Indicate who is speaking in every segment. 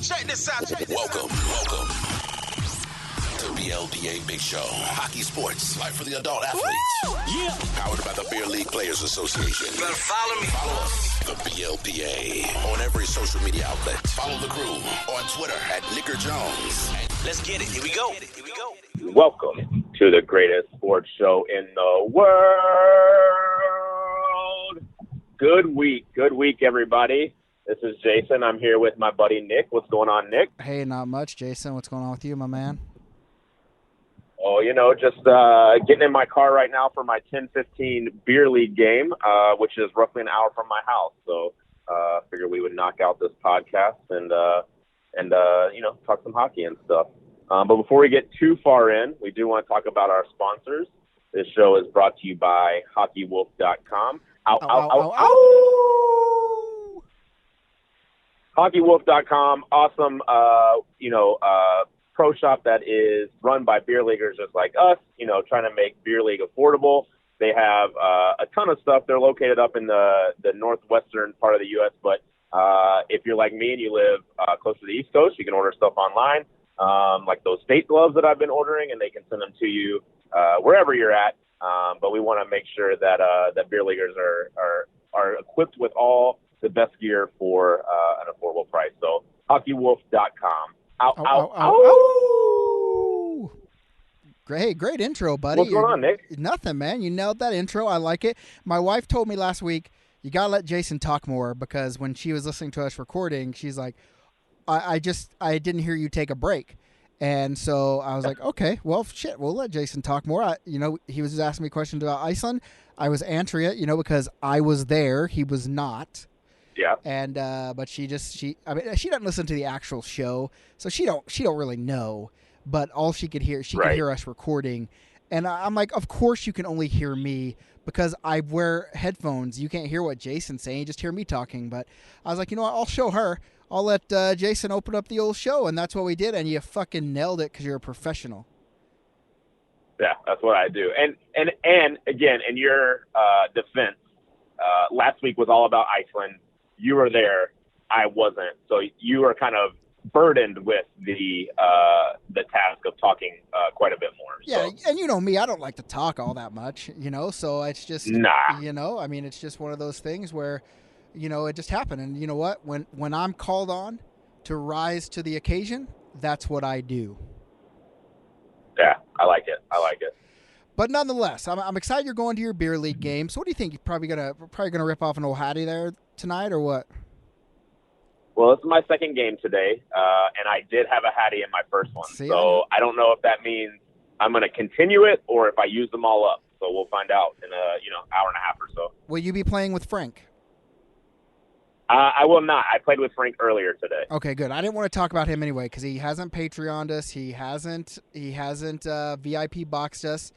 Speaker 1: Check this out.
Speaker 2: Welcome to BLPA Big Show. Hockey sports, life for the adult athlete. Yeah. Powered by the Beer League Players Association.
Speaker 1: Better follow me.
Speaker 2: Follow us, the BLPA, on every social media outlet. Follow the crew on Twitter at Nicker Jones.
Speaker 1: Let's get it. Here we go.
Speaker 3: Welcome to the greatest sports show in the world. Good week, everybody. This is Jason. I'm here with my buddy Nick. What's going on, Nick?
Speaker 4: Hey, not much, Jason. What's going on with you, my man?
Speaker 3: Oh, just getting in my car right now for my 10:15 beer league game, which is roughly an hour from my house. So figured we would knock out this podcast and talk some hockey and stuff. But before we get too far in, we do want to talk about our sponsors. This show is brought to you by HockeyWolf.com. HockeyWolf.com, awesome, pro shop that is run by beer leaguers just like us, trying to make beer league affordable. They have a ton of stuff. They're located up in the northwestern part of the U.S., but if you're like me and you live close to the East Coast, you can order stuff online, like those state gloves that I've been ordering, and they can send them to you wherever you're at. But we want to make sure that that beer leaguers are equipped with all the best gear for an affordable price. So HockeyWolf.com.
Speaker 4: Great intro, buddy.
Speaker 3: What's going on, Nick?
Speaker 4: Nothing, man. You nailed that intro. I like it. My wife told me last week, you got to let Jason talk more, because when she was listening to us recording, she's like, I didn't hear you take a break. And so I was like, okay, well, shit, we'll let Jason talk more. He was asking me questions about Iceland. I was answering it, because I was there. He was not.
Speaker 3: Yeah.
Speaker 4: And but she doesn't listen to the actual show, so she don't really know. But all she could hear, could hear us recording, and I'm like, of course you can only hear me because I wear headphones. You can't hear what Jason's saying; you just hear me talking. But I was like, you know what? I'll show her. I'll let Jason open up the old show, and that's what we did. And you fucking nailed it because you're a professional.
Speaker 3: Yeah, that's what I do. And again, in your defense, last week was all about Iceland. You were there, I wasn't. So you are kind of burdened with the task of talking quite a bit more.
Speaker 4: Yeah, and you know me, I don't like to talk all that much, so it's just, it's just one of those things where, it just happened. And you know what? When I'm called on to rise to the occasion, that's what I do.
Speaker 3: Yeah, I like it.
Speaker 4: But nonetheless, I'm excited you're going to your beer league game. So what do you think? You're probably gonna rip off an old Hattie there tonight, or what?
Speaker 3: Well, it's my second game today, and I did have a Hattie in my first one. So I don't know if that means I'm going to continue it or if I use them all up. So we'll find out in hour and a half or so.
Speaker 4: Will you be playing with Frank?
Speaker 3: I will not. I played with Frank earlier today.
Speaker 4: Okay, good. I didn't want to talk about him anyway because he hasn't Patreoned us. He hasn't VIP boxed us.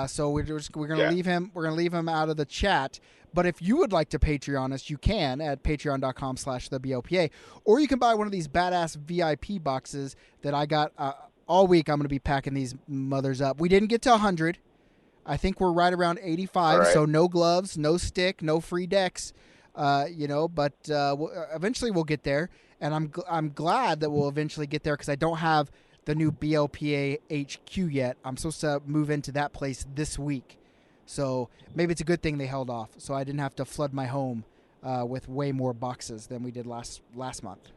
Speaker 4: So we're going to leave him. We're going to leave him out of the chat. But if you would like to Patreon us, you can at patreon.com/theblpa, or you can buy one of these badass VIP boxes that I got all week. I'm going to be packing these mothers up. We didn't get to 100. I think we're right around 85. Right. So no gloves, no stick, no free decks. But eventually we'll get there, and I'm glad that we'll eventually get there because I don't have the new BLPA HQ yet. I'm supposed to move into that place this week. So maybe it's a good thing they held off, so I didn't have to flood my home with way more boxes than we did last month.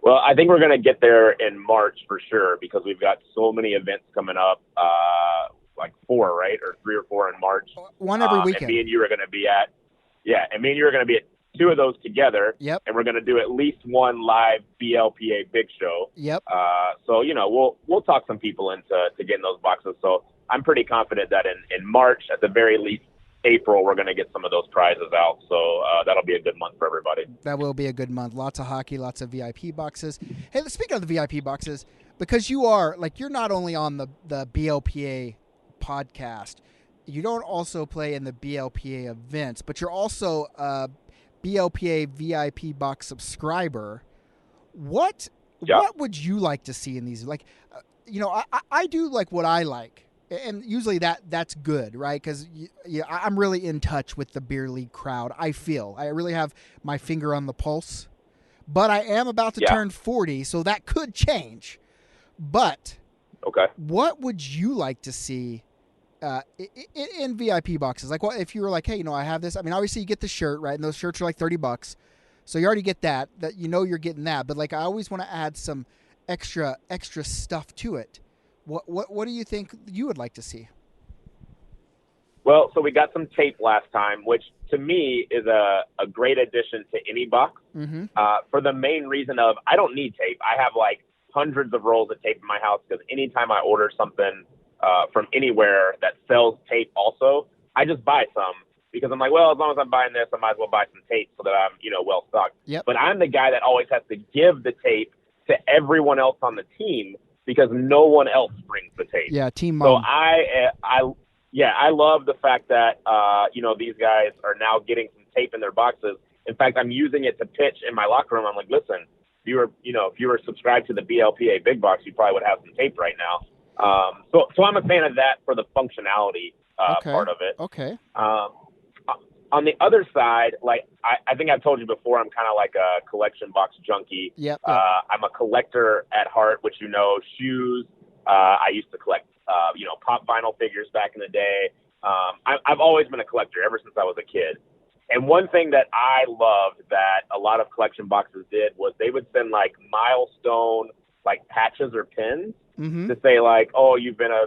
Speaker 3: Well, I think we're going to get there in March for sure because we've got so many events coming up, like 4, right? Or 3 or 4 in March.
Speaker 4: One every weekend.
Speaker 3: And me and you are going to be at 2 of those together.
Speaker 4: Yep.
Speaker 3: And we're going to do at least one live BLPA Big Show.
Speaker 4: Yep.
Speaker 3: So, we'll talk some people into getting those boxes. So I'm pretty confident that in March, at the very least, April, we're going to get some of those prizes out. So that'll be a good month for everybody.
Speaker 4: That will be a good month. Lots of hockey, lots of VIP boxes. Hey, speaking of the VIP boxes, because you're not only on the BLPA podcast, you don't also play in the BLPA events, but you're also a BLPA VIP box subscriber. What would you like to see in these? Like, I do like what I like. And usually that's good, right? Because I'm really in touch with the beer league crowd. I really have my finger on the pulse. but I am about to turn 40, so that could change. But what would you like to see in VIP boxes? Like, what if you were like, hey, I have this. I mean, obviously you get the shirt, right? And those shirts are like $30, so you already get that you're getting that. But like, I always want to add some extra stuff to it. What do you think you would like to see?
Speaker 3: Well, so we got some tape last time, which to me is a great addition to any box.
Speaker 4: Mm-hmm.
Speaker 3: For the main reason of I don't need tape. I have like hundreds of rolls of tape in my house because anytime I order something from anywhere that sells tape also, I just buy some because I'm like, well, as long as I'm buying this, I might as well buy some tape so that I'm, well stocked.
Speaker 4: Yep.
Speaker 3: But I'm the guy that always has to give the tape to everyone else on the team because no one else brings the tape.
Speaker 4: Yeah, team mom.
Speaker 3: So I love the fact that, these guys are now getting some tape in their boxes. In fact, I'm using it to pitch in my locker room. I'm like, listen, if you were subscribed to the BLPA big box, you probably would have some tape right now. So I'm a fan of that for the functionality part of it.
Speaker 4: Okay.
Speaker 3: On the other side, like I think I've told you before, I'm kind of like a collection box junkie.
Speaker 4: Yep.
Speaker 3: I'm a collector at heart, which shoes. I used to collect, pop vinyl figures back in the day. I've always been a collector ever since I was a kid. And one thing that I loved that a lot of collection boxes did was they would send like milestone like patches or pins to say like, oh, you've been a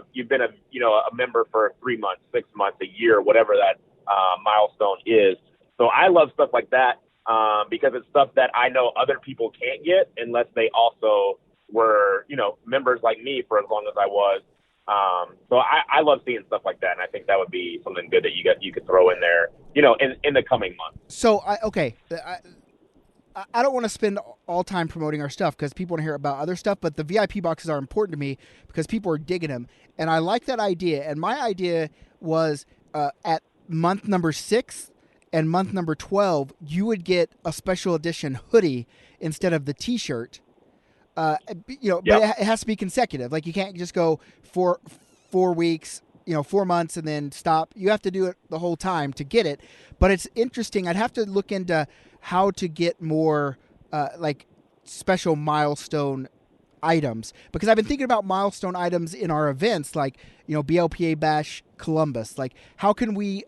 Speaker 3: member for 3 months, 6 months, a year, whatever that milestone is. So I love stuff like that because it's stuff that I know other people can't get unless they also were, members like me for as long as I was. So I love seeing stuff like that, and I think that would be something good that you could throw in there, in the coming months.
Speaker 4: So I don't want to spend all time promoting our stuff because people want to hear about other stuff, but the VIP boxes are important to me because people are digging them, and I like that idea. And my idea was at month number 6 and month number 12, you would get a special edition hoodie instead of the T-shirt. But it has to be consecutive. Like you can't just go for 4 weeks, 4 months and then stop. You have to do it the whole time to get it. But it's interesting. I'd have to look into how to get more like special milestone items because I've been thinking about milestone items in our events, like BLPA Bash Columbus. Like how can we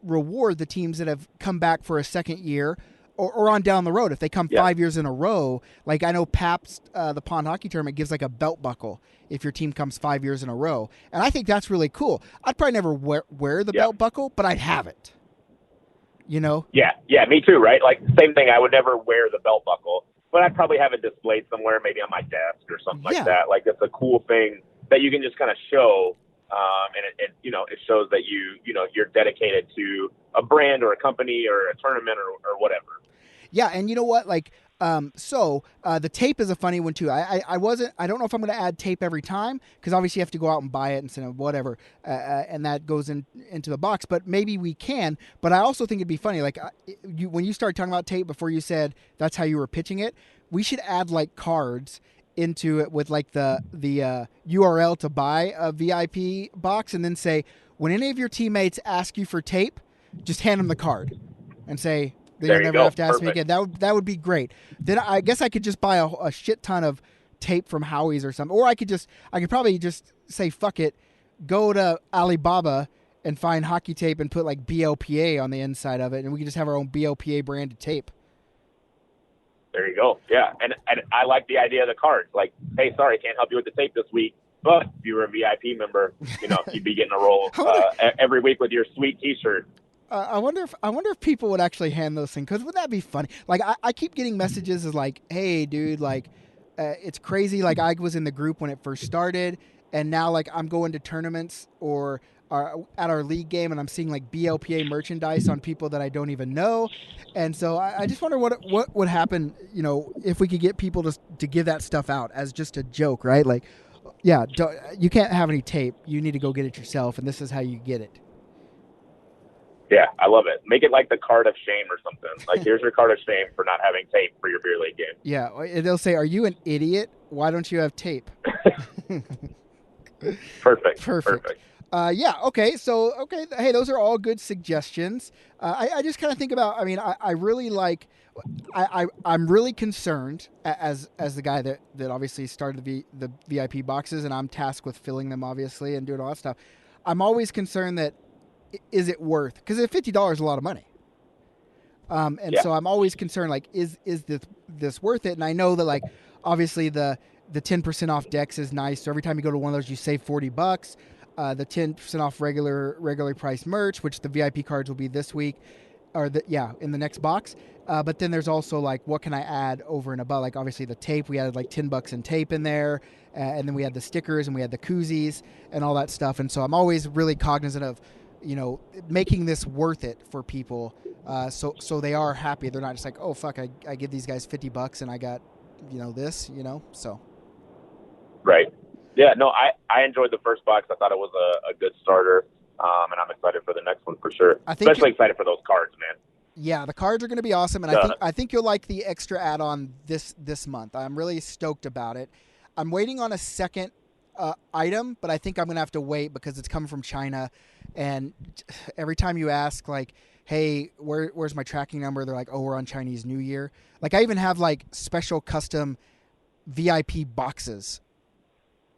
Speaker 4: reward the teams that have come back for a second year? Or on down the road, if they come 5 years in a row, like I know Pabst, the Pond Hockey Tournament, gives like a belt buckle if your team comes 5 years in a row. And I think that's really cool. I'd probably never wear the belt buckle, but I'd have it.
Speaker 3: Yeah, me too, right? Like same thing. I would never wear the belt buckle, but I'd probably have it displayed somewhere, maybe on my desk or something like that. Like it's a cool thing that you can just kind of show. And it shows that you're dedicated to a brand or a company or a tournament or whatever.
Speaker 4: Yeah, and you know what? Like, the tape is a funny one too. I don't know if I'm going to add tape every time because obviously you have to go out and buy it and send it, whatever, and that goes into the box. But maybe we can. But I also think it'd be funny. Like, when you started talking about tape before you said that's how you were pitching it, we should add like cards into it with like the URL to buy a VIP box, and then say when any of your teammates ask you for tape, just hand them the card and say. Then you'll never have to ask me again. That would be great. Then I guess I could just buy a shit ton of tape from Howie's or something. Or I could probably just say, fuck it, go to Alibaba and find hockey tape and put like BLPA on the inside of it. And we could just have our own BLPA branded tape.
Speaker 3: There you go. Yeah. And I like the idea of the cards. Like, hey, sorry, can't help you with the tape this week. But if you were a VIP member, you'd be getting a roll every week with your sweet T-shirt.
Speaker 4: I wonder if people would actually hand those things, because would that be funny? Like I keep getting messages as like, hey dude, like it's crazy. Like I was in the group when it first started, and now like I'm going to tournaments or at our league game, and I'm seeing like BLPA merchandise on people that I don't even know, and so I just wonder what would happen, if we could get people to give that stuff out as just a joke, right? Like, yeah, you can't have any tape. You need to go get it yourself, and this is how you get it.
Speaker 3: Yeah, I love it. Make it like the card of shame or something. Like, here's your card of shame for not having tape for your beer league game.
Speaker 4: Yeah, they'll say, are you an idiot? Why don't you have tape?
Speaker 3: Perfect.
Speaker 4: Yeah. Okay. So, okay. Hey, those are all good suggestions. I just kind of think about. I mean, I really like. I'm really concerned as the guy that obviously started the VIP boxes, and I'm tasked with filling them, obviously, and doing all that stuff. I'm always concerned that is it worth, because $50 is a lot of money. And
Speaker 3: Yeah.
Speaker 4: so I'm always concerned, like, is this worth it? And I know that, like, obviously the 10% off decks is nice. So every time you go to one of those, you save $40. The 10% off regularly priced merch, which the VIP cards will be this week, or in the next box. But then there's also, like, what can I add over and above? Like, obviously the tape, we added like $10 in tape in there, and then we had the stickers and we had the koozies and all that stuff. And so I'm always really cognizant of, making this worth it for people. So they are happy. They're not just like, oh fuck, I give these guys $50 and I got, this, so.
Speaker 3: Right. Yeah. No, I enjoyed the first box. I thought it was a good starter, and I'm excited for the next one for sure. Especially excited for those cards, man.
Speaker 4: Yeah, the cards are going to be awesome, and I think you'll like the extra add-on this month. I'm really stoked about it. I'm waiting on a second item, but I think I'm going to have to wait because it's coming from China, and every time you ask, like, hey, where's my tracking number? They're like, oh, we're on Chinese New Year. Like, I even have, like, special custom VIP boxes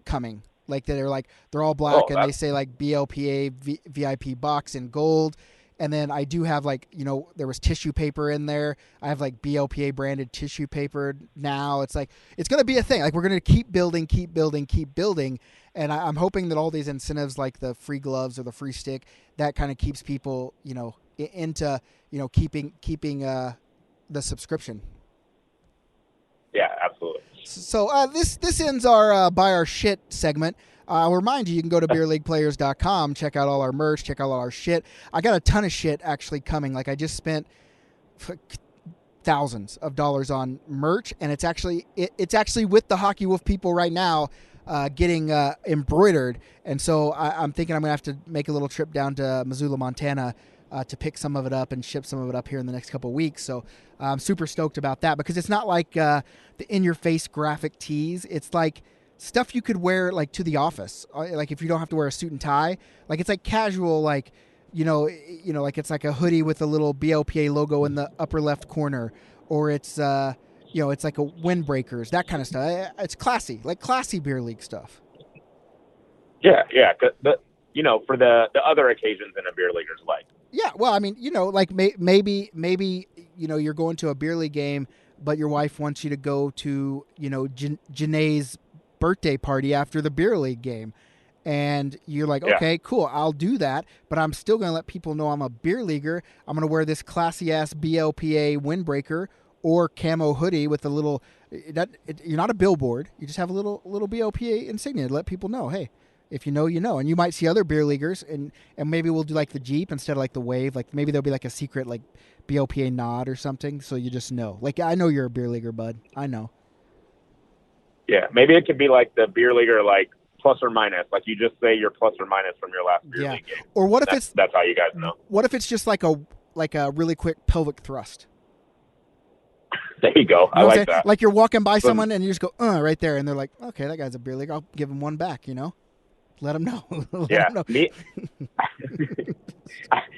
Speaker 4: coming. Like, they're all black, and they say, like, BLPA VIP box in gold. And then I do have, like, there was tissue paper in there. I have, like, BLPA branded tissue paper now. It's like, it's going to be a thing. Like, we're going to keep building. And I'm hoping that all these incentives, like the free gloves or the free stick, that kind of keeps people, into, keeping the subscription.
Speaker 3: Yeah, absolutely.
Speaker 4: So this ends our buy our shit segment. I'll remind you can go to beerleagueplayers.com, check out all our merch, check out all our shit. I got a ton of shit actually coming. Like, I just spent thousands of dollars on merch, and it's actually with the Hockey Wolf people right now getting embroidered. And so I'm thinking I'm going to have to make a little trip down to Missoula, Montana, to pick some of it up and ship some of it up here in the next couple of weeks. So I'm super stoked about that, because it's not like the in-your-face graphic tees. It's like stuff you could wear, like, to the office, like if you don't have to wear a suit and tie. Like, it's like casual, like, like it's like a hoodie with a little BLPA logo in the upper left corner, or it's it's like a windbreakers, that kind of stuff. It's classy, like classy beer league stuff.
Speaker 3: Yeah. For the other occasions in a beer leaguer's life.
Speaker 4: Yeah, well, I mean, like maybe you're going to a beer league game, but your wife wants you to go to Janae's birthday party after the beer league game, and you're like, okay, cool, I'll do that, but I'm still going to let people know I'm a beer leaguer. I'm going to wear this classy ass BLPA windbreaker or camo hoodie with a little. You're not a billboard. You just have a little BLPA insignia to let people know, hey, if you know, you know. And you might see other beer leaguers, and maybe we'll do like the Jeep instead of like the Wave. Like, maybe there'll be like a secret like BLPA nod or something, so you just know. Like, I know you're a beer leaguer, bud. I know.
Speaker 3: Yeah, maybe it could be like the beer leaguer, like plus or minus. Like, you just say your plus or minus from your last beer league game.
Speaker 4: Or what if
Speaker 3: that's how you guys know?
Speaker 4: What if it's just like a really quick pelvic thrust?
Speaker 3: There you go. I like that.
Speaker 4: Like, you're walking by someone and you just go, right there, and they're like, okay, that guy's a beer leaguer. I'll give him one back. Let him know.
Speaker 3: Let him know.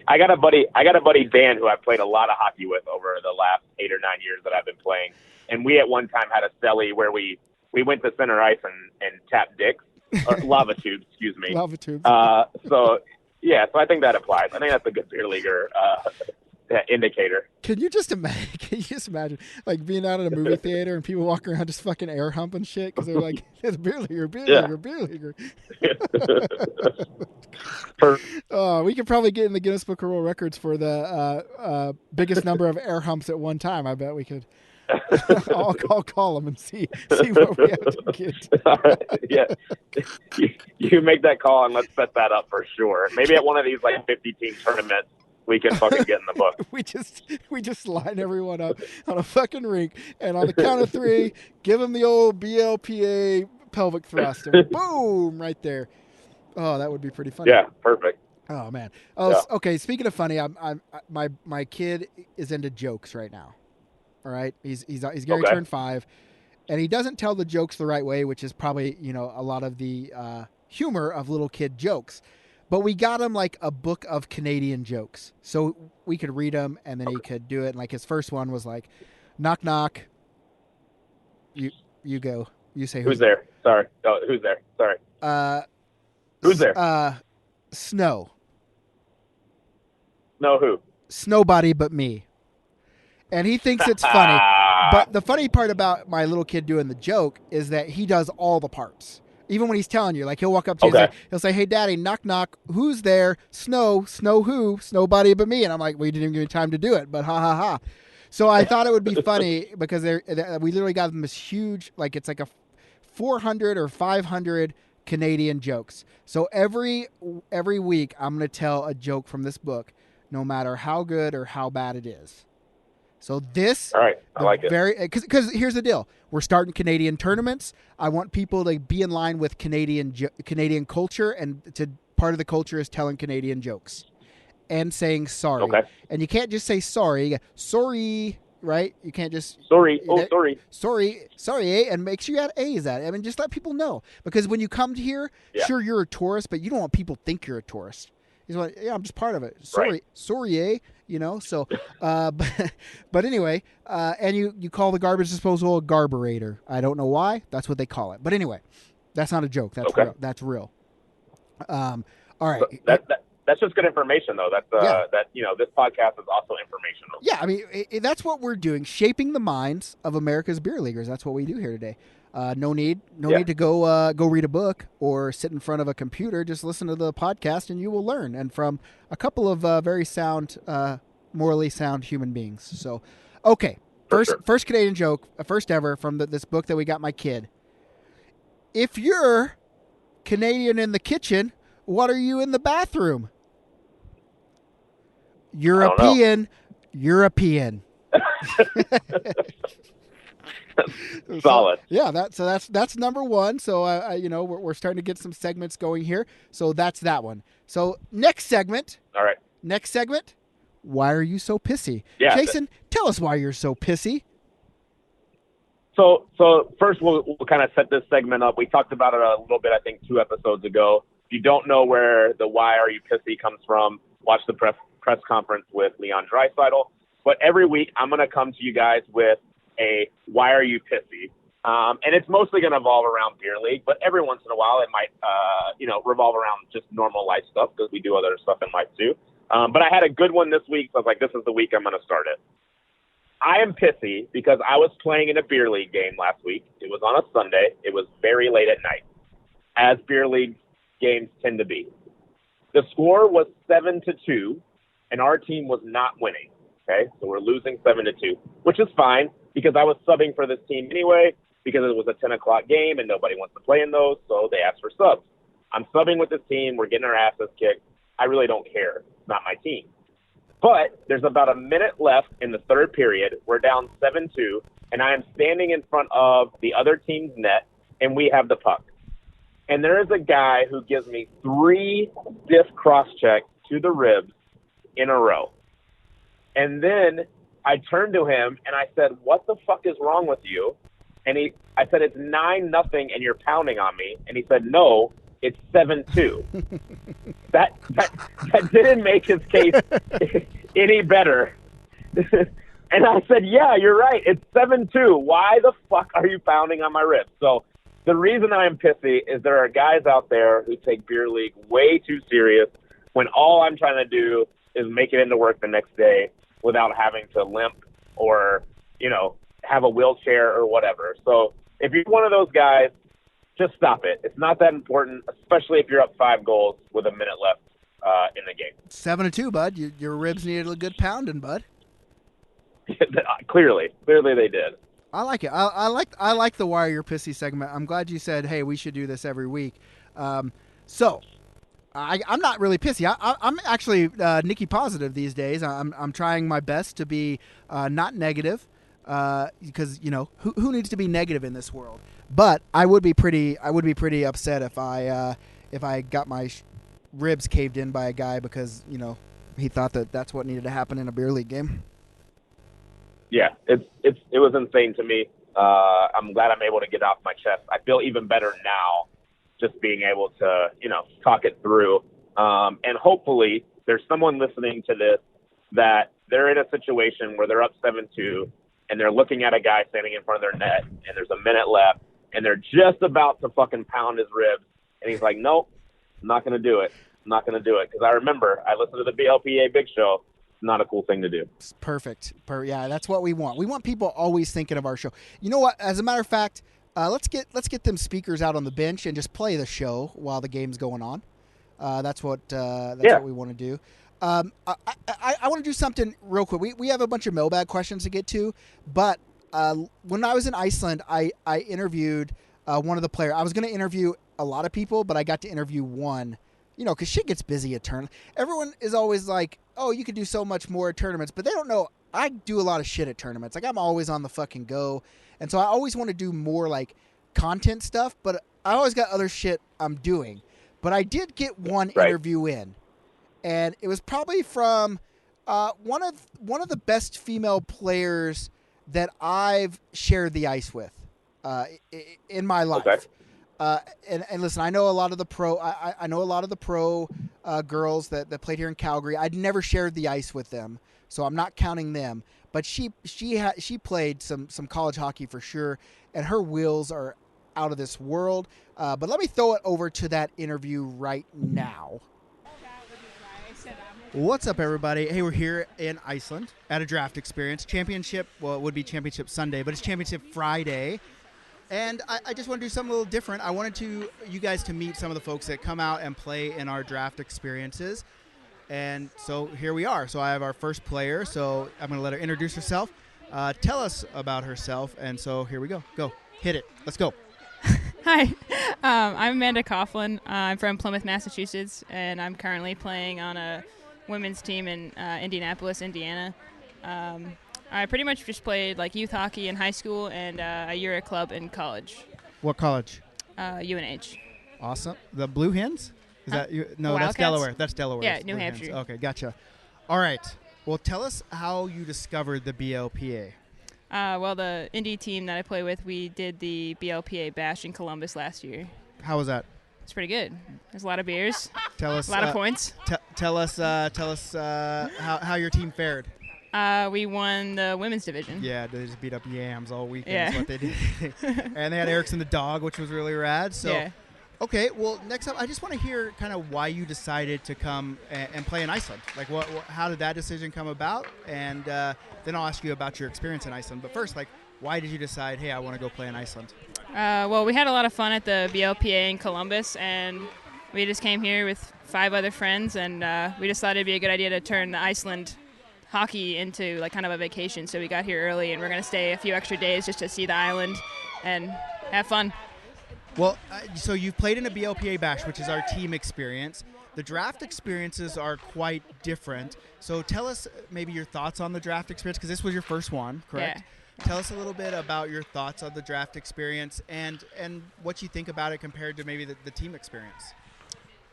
Speaker 3: I got a buddy Dan, who I've played a lot of hockey with over the last 8 or 9 years that I've been playing, and we at one time had a celly where we went to center ice and tapped dicks, or lava tubes, excuse me.
Speaker 4: Lava tubes.
Speaker 3: So I think that applies. I think that's a good beer leaguer indicator.
Speaker 4: Can you just imagine like being out at a movie theater and people walking around just fucking air humping shit because they're like, it's beer leaguer. We could probably get in the Guinness Book of World Records for the biggest number of air humps at one time. I bet we could. I'll call them and see what we have to get.
Speaker 3: All right. Yeah, you make that call and let's set that up for sure. Maybe at one of these like 50-team tournaments, we can fucking get in the book.
Speaker 4: we just line everyone up on a fucking rink, and on the count of 3, give them the old BLPA pelvic thrust, and boom, right there. Oh, that would be pretty funny.
Speaker 3: Yeah, perfect.
Speaker 4: Oh man. Okay. Speaking of funny, my kid is into jokes right now. All right, he's getting turned 5, and he doesn't tell the jokes the right way, which is probably a lot of the humor of little kid jokes. But we got him like a book of Canadian jokes, so we could read them, and then he could do it. And like his first one was like, "Knock knock." You go. You say
Speaker 3: who's there? Sorry. Oh, who's there? Sorry. Who's there?
Speaker 4: Snow.
Speaker 3: No, who?
Speaker 4: Nobody but me. And he thinks it's funny. But the funny part about my little kid doing the joke is that he does all the parts. Even when he's telling you, like he'll walk up to you, he'll say, "Hey, Daddy, knock knock. Who's there? Snow who? Nobody but me." And I'm like, "Well, you didn't even give me time to do it." But ha ha ha. So I thought it would be funny because we literally got them this huge, like it's like a 400 or 500 Canadian jokes. So every week I'm going to tell a joke from this book, no matter how good or how bad it is. So this,
Speaker 3: all right, I like it.
Speaker 4: Because here's the deal: we're starting Canadian tournaments. I want people to be in line with Canadian culture, and part of the culture is telling Canadian jokes and saying sorry.
Speaker 3: Okay.
Speaker 4: And you can't just say sorry. You go, sorry, right? You can't just
Speaker 3: sorry.
Speaker 4: Sorry, eh? And make sure you add A's at it. I mean, just let people know, because when you come here, sure, you're a tourist, but you don't want people to think you're a tourist. He's like, yeah, I'm just part of it. Sorry, eh? You know, so, but anyway, and you call the garbage disposal a garburator. I don't know why. That's what they call it. But anyway, that's not a joke. That's real. That's real. All right.
Speaker 3: That's just good information, though. That's that this podcast is also informational.
Speaker 4: Yeah, I mean, that's what we're doing, shaping the minds of America's beer leaguers. That's what we do here today. No need to go read a book or sit in front of a computer. Just listen to the podcast, and you will learn, and from a couple of very sound, morally sound human beings. So, okay, first Canadian joke, first ever from this book that we got my kid. If you're Canadian in the kitchen, what are you in the bathroom? European.
Speaker 3: Solid.
Speaker 4: Yeah, that's number one. So we're starting to get some segments going here. So that's that one. So next segment.
Speaker 3: All right.
Speaker 4: Next segment. Why are you so pissy?
Speaker 3: Yeah,
Speaker 4: Jason, tell us why you're so pissy.
Speaker 3: So first we'll kind of set this segment up. We talked about it a little bit, I think 2 episodes ago. If you don't know where the "Why Are You Pissy" comes from, watch the press conference with Leon Draisaitl. But every week I'm going to come to you guys with a "Why Are You Pissy?" And it's mostly going to revolve around beer league, but every once in a while it might, revolve around just normal life stuff, because we do other stuff in life too. But I had a good one this week, so I was like, this is the week I'm going to start it. I am pissy because I was playing in a beer league game last week. It was on a Sunday. It was very late at night, as beer league games tend to be. The score was 7-2, and our team was not winning. Okay, so we're losing 7-2, which is fine because I was subbing for this team anyway, because it was a 10 o'clock game and nobody wants to play in those, so they asked for subs. I'm subbing with this team. We're getting our asses kicked. I really don't care. It's not my team. But there's about a minute left in the third period. We're down 7-2, and I am standing in front of the other team's net, and we have the puck. And there is a guy who gives me 3 stiff cross-checks to the ribs in a row. And then I turned to him, and I said, "What the fuck is wrong with you?" And I said, "It's 9-0, and you're pounding on me." And he said, "No, it's 7-2. That didn't make his case any better. And I said, "Yeah, you're right. It's 7-2. Why the fuck are you pounding on my ribs?" So the reason I am pissy is there are guys out there who take beer league way too serious, when all I'm trying to do is make it into work the next day without having to limp or, have a wheelchair or whatever. So if you're one of those guys, just stop it. It's not that important, especially if you're up 5 goals with a minute left in the game.
Speaker 4: 7-2, bud. Your ribs needed a good pounding, bud.
Speaker 3: Clearly they did.
Speaker 4: I like it. I like the "Why Are You Pissy" segment. I'm glad you said, hey, we should do this every week. So I'm not really pissy. I'm actually Nikki positive these days. I'm trying my best to be not negative, because who needs to be negative in this world? But I would be pretty upset if I got my ribs caved in by a guy because he thought that's what needed to happen in a beer league game.
Speaker 3: Yeah, it was insane to me. I'm glad I'm able to get off my chest. I feel even better now, just being able to talk it through. And hopefully there's someone listening to this that they're in a situation where they're up 7-2 and they're looking at a guy standing in front of their net and there's a minute left and they're just about to fucking pound his ribs. And he's like, nope, I'm not going to do it. I'm not going to do it. Because I remember I listened to the BLPA Big Show. It's not a cool thing to do.
Speaker 4: Perfect. Yeah, that's what we want. We want people always thinking of our show. You know what? As a matter of fact, let's get them speakers out on the bench and just play the show while the game's going on. That's what we want to do. I want to do something real quick. We have a bunch of mailbag questions to get to, but when I was in Iceland, I interviewed one of the players. I was going to interview a lot of people, but I got to interview one, because shit gets busy at tournaments. Everyone is always like, oh, you could do so much more at tournaments, but they don't know I do a lot of shit at tournaments. Like, I'm always on the fucking go, and so I always want to do more, like, content stuff, but I always got other shit I'm doing. But I did get one interview in, and it was probably from one of the best female players that I've shared the ice with in my life.
Speaker 3: Okay.
Speaker 4: And listen, I know a lot of the pro. I know a lot of the pro girls that played here in Calgary. I'd never shared the ice with them, so I'm not counting them. But she played some college hockey for sure, and her wheels are out of this world. But let me throw it over to that interview right now. What's up, everybody? Hey, we're here in Iceland at a draft experience. Championship, well, it would be Championship Sunday, but it's Championship Friday. And I just want to do something a little different. I wanted you guys to meet some of the folks that come out and play in our draft experiences. And so here we are. So I have our first player. So I'm going to let her introduce herself, tell us about herself. And so here we go. Go. Hit it. Let's go.
Speaker 1: Hi, I'm Amanda Coughlin. I'm from Plymouth, Massachusetts, and I'm currently playing on a women's team in Indianapolis, Indiana. I pretty much just played like youth hockey in high school and a year at club in college.
Speaker 4: What college?
Speaker 1: UNH.
Speaker 4: Awesome. The Blue Hens? Is that you? No, that's
Speaker 1: Wildcats?
Speaker 4: Delaware. That's Delaware.
Speaker 1: Yeah,
Speaker 4: It's
Speaker 1: New
Speaker 4: Blue
Speaker 1: Hampshire.
Speaker 4: Hens. Okay, gotcha. All right. Well, tell us how you discovered the BLPA.
Speaker 1: Well, the indie team that I play with, we did the BLPA Bash in Columbus last year.
Speaker 4: How was that?
Speaker 1: It's pretty good. There's a lot of beers,
Speaker 4: Tell us.
Speaker 1: a lot of points.
Speaker 4: Tell us how your team fared.
Speaker 1: We won the women's division.
Speaker 4: Yeah, they just beat up yams all weekend.
Speaker 1: Yeah.
Speaker 4: Is what they did. And they had Erickson the dog, which was really rad. So,
Speaker 1: Yeah.
Speaker 4: Okay. Well, next up, I just want to hear kind of why you decided to come and play in Iceland. Like, how did that decision come about? And then I'll ask you about your experience in Iceland. But first, like, why did you decide, hey, I want to go play in Iceland?
Speaker 1: Well, we had a lot of fun at the BLPA in Columbus, and we just came here with 5 other friends, and we decided it'd be a good idea to turn the Iceland hockey into like kind of a vacation. So we got here early, and we're going to stay a few extra days just to see the island and have fun.
Speaker 4: Well, so you've played in a BLPA Bash, which is our team experience. The draft experiences are quite different. So tell us maybe your thoughts on the draft experience, because this was your first one, correct?
Speaker 1: Yeah.
Speaker 4: Tell us a little bit about your thoughts on the draft experience and what you think about it compared to maybe the team experience.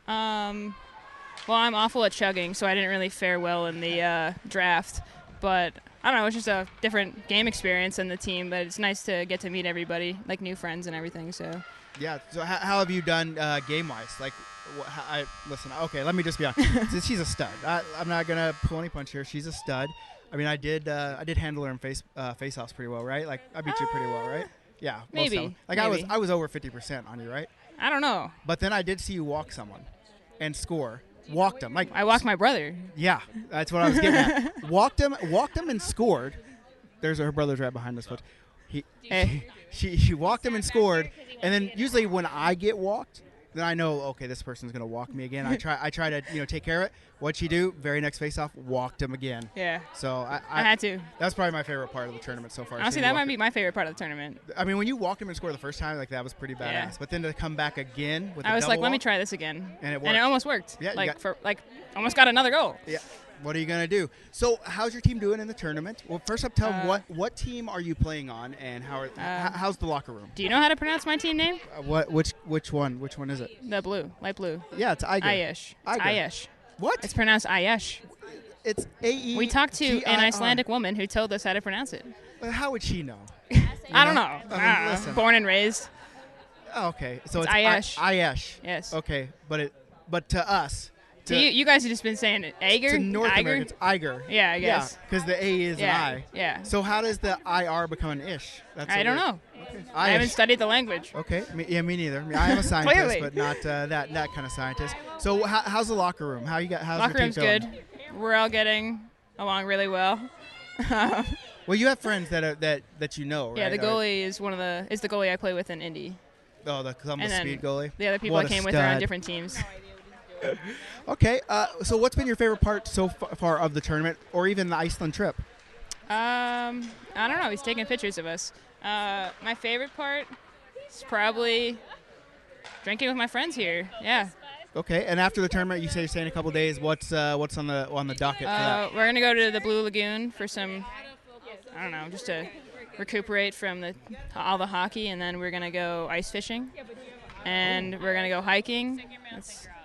Speaker 1: Well, I'm awful at chugging, so I didn't really fare well in the draft. But I don't know, it's just a different game experience than the team, but it's nice to get to meet everybody, like new friends and everything. So.
Speaker 4: Yeah. So how have you done game-wise? Like, listen. Okay, let me just be honest. She's a stud. I'm not gonna pull any punch here. She's a stud. I mean, I did handle her in face-offs pretty well, right? Like, I beat you pretty well, right? Yeah.
Speaker 1: Maybe.
Speaker 4: Like,
Speaker 1: maybe.
Speaker 4: I was over 50% on you, right?
Speaker 1: I don't know.
Speaker 4: But then I did see you walk someone and score. Walked him. Like,
Speaker 1: I walked my brother.
Speaker 4: Yeah, that's what I was getting at. Walked him and scored. There's her brother's right behind us, but she walked him and scored. And then usually when I get walked, then I know, okay, this person's gonna walk me again. I try to take care of it. What'd she do? Very next face off, walked him again.
Speaker 1: Yeah.
Speaker 4: So
Speaker 1: I had to.
Speaker 4: That's probably my favorite part of the tournament so far.
Speaker 1: Honestly, that might be my favorite part of the tournament.
Speaker 4: I mean, when you walked him and scored the first time, like that was pretty badass.
Speaker 1: Yeah.
Speaker 4: But then to come back again with
Speaker 1: I was like, let me
Speaker 4: walk,
Speaker 1: try this again,
Speaker 4: and it worked.
Speaker 1: and it almost worked.
Speaker 4: Yeah,
Speaker 1: almost got another goal.
Speaker 4: Yeah. What are you going to do? So how's your team doing in the tournament? Well, first up, tell what team are you playing on, and how's the locker room?
Speaker 1: Do you know how to pronounce my team name?
Speaker 4: Which one? Which one is it?
Speaker 1: The blue, light blue.
Speaker 4: Yeah, it's Iger.
Speaker 1: Aish. It's Aish.
Speaker 4: What?
Speaker 1: It's pronounced Aish.
Speaker 4: It's A-E.
Speaker 1: We talked to an Icelandic woman who told us how to pronounce it.
Speaker 4: How would she know?
Speaker 1: I don't know.
Speaker 4: I mean, listen.
Speaker 1: Born and raised.
Speaker 4: Oh, okay, so it's
Speaker 1: Aish.
Speaker 4: Aish.
Speaker 1: Yes.
Speaker 4: Okay, but to us,
Speaker 1: So you guys have just been saying Ager?
Speaker 4: To North
Speaker 1: Iger?
Speaker 4: America, it's Iger.
Speaker 1: Yeah, I guess.
Speaker 4: Yeah, because the A is an I.
Speaker 1: Yeah.
Speaker 4: So how does the IR become an ish?
Speaker 1: I don't know.
Speaker 4: Okay.
Speaker 1: I haven't studied the language.
Speaker 4: Okay. Me neither. I am a scientist,
Speaker 1: Clearly.
Speaker 4: but not that kind of scientist. So how's the locker room? How's
Speaker 1: Locker
Speaker 4: your team
Speaker 1: room's
Speaker 4: feeling?
Speaker 1: good. We're all getting along really well.
Speaker 4: Well, you have friends that you know, right?
Speaker 1: Yeah, the goalie is the goalie I play with in Indy.
Speaker 4: Oh, the Columbus
Speaker 1: And then
Speaker 4: Speed goalie.
Speaker 1: The other people
Speaker 4: What
Speaker 1: I
Speaker 4: a
Speaker 1: came with are on
Speaker 4: stud.
Speaker 1: different teams.
Speaker 4: Okay. So what's been your favorite part so far of the tournament, or even the Iceland trip?
Speaker 1: I don't know. He's taking pictures of us. My favorite part is probably drinking with my friends here. Yeah.
Speaker 4: Okay. And after the tournament, you say you're staying a couple days. What's on the docket for that?
Speaker 1: We're gonna go to the Blue Lagoon for some, I don't know, just to recuperate from all the hockey, and then we're gonna go ice fishing, and we're gonna go hiking.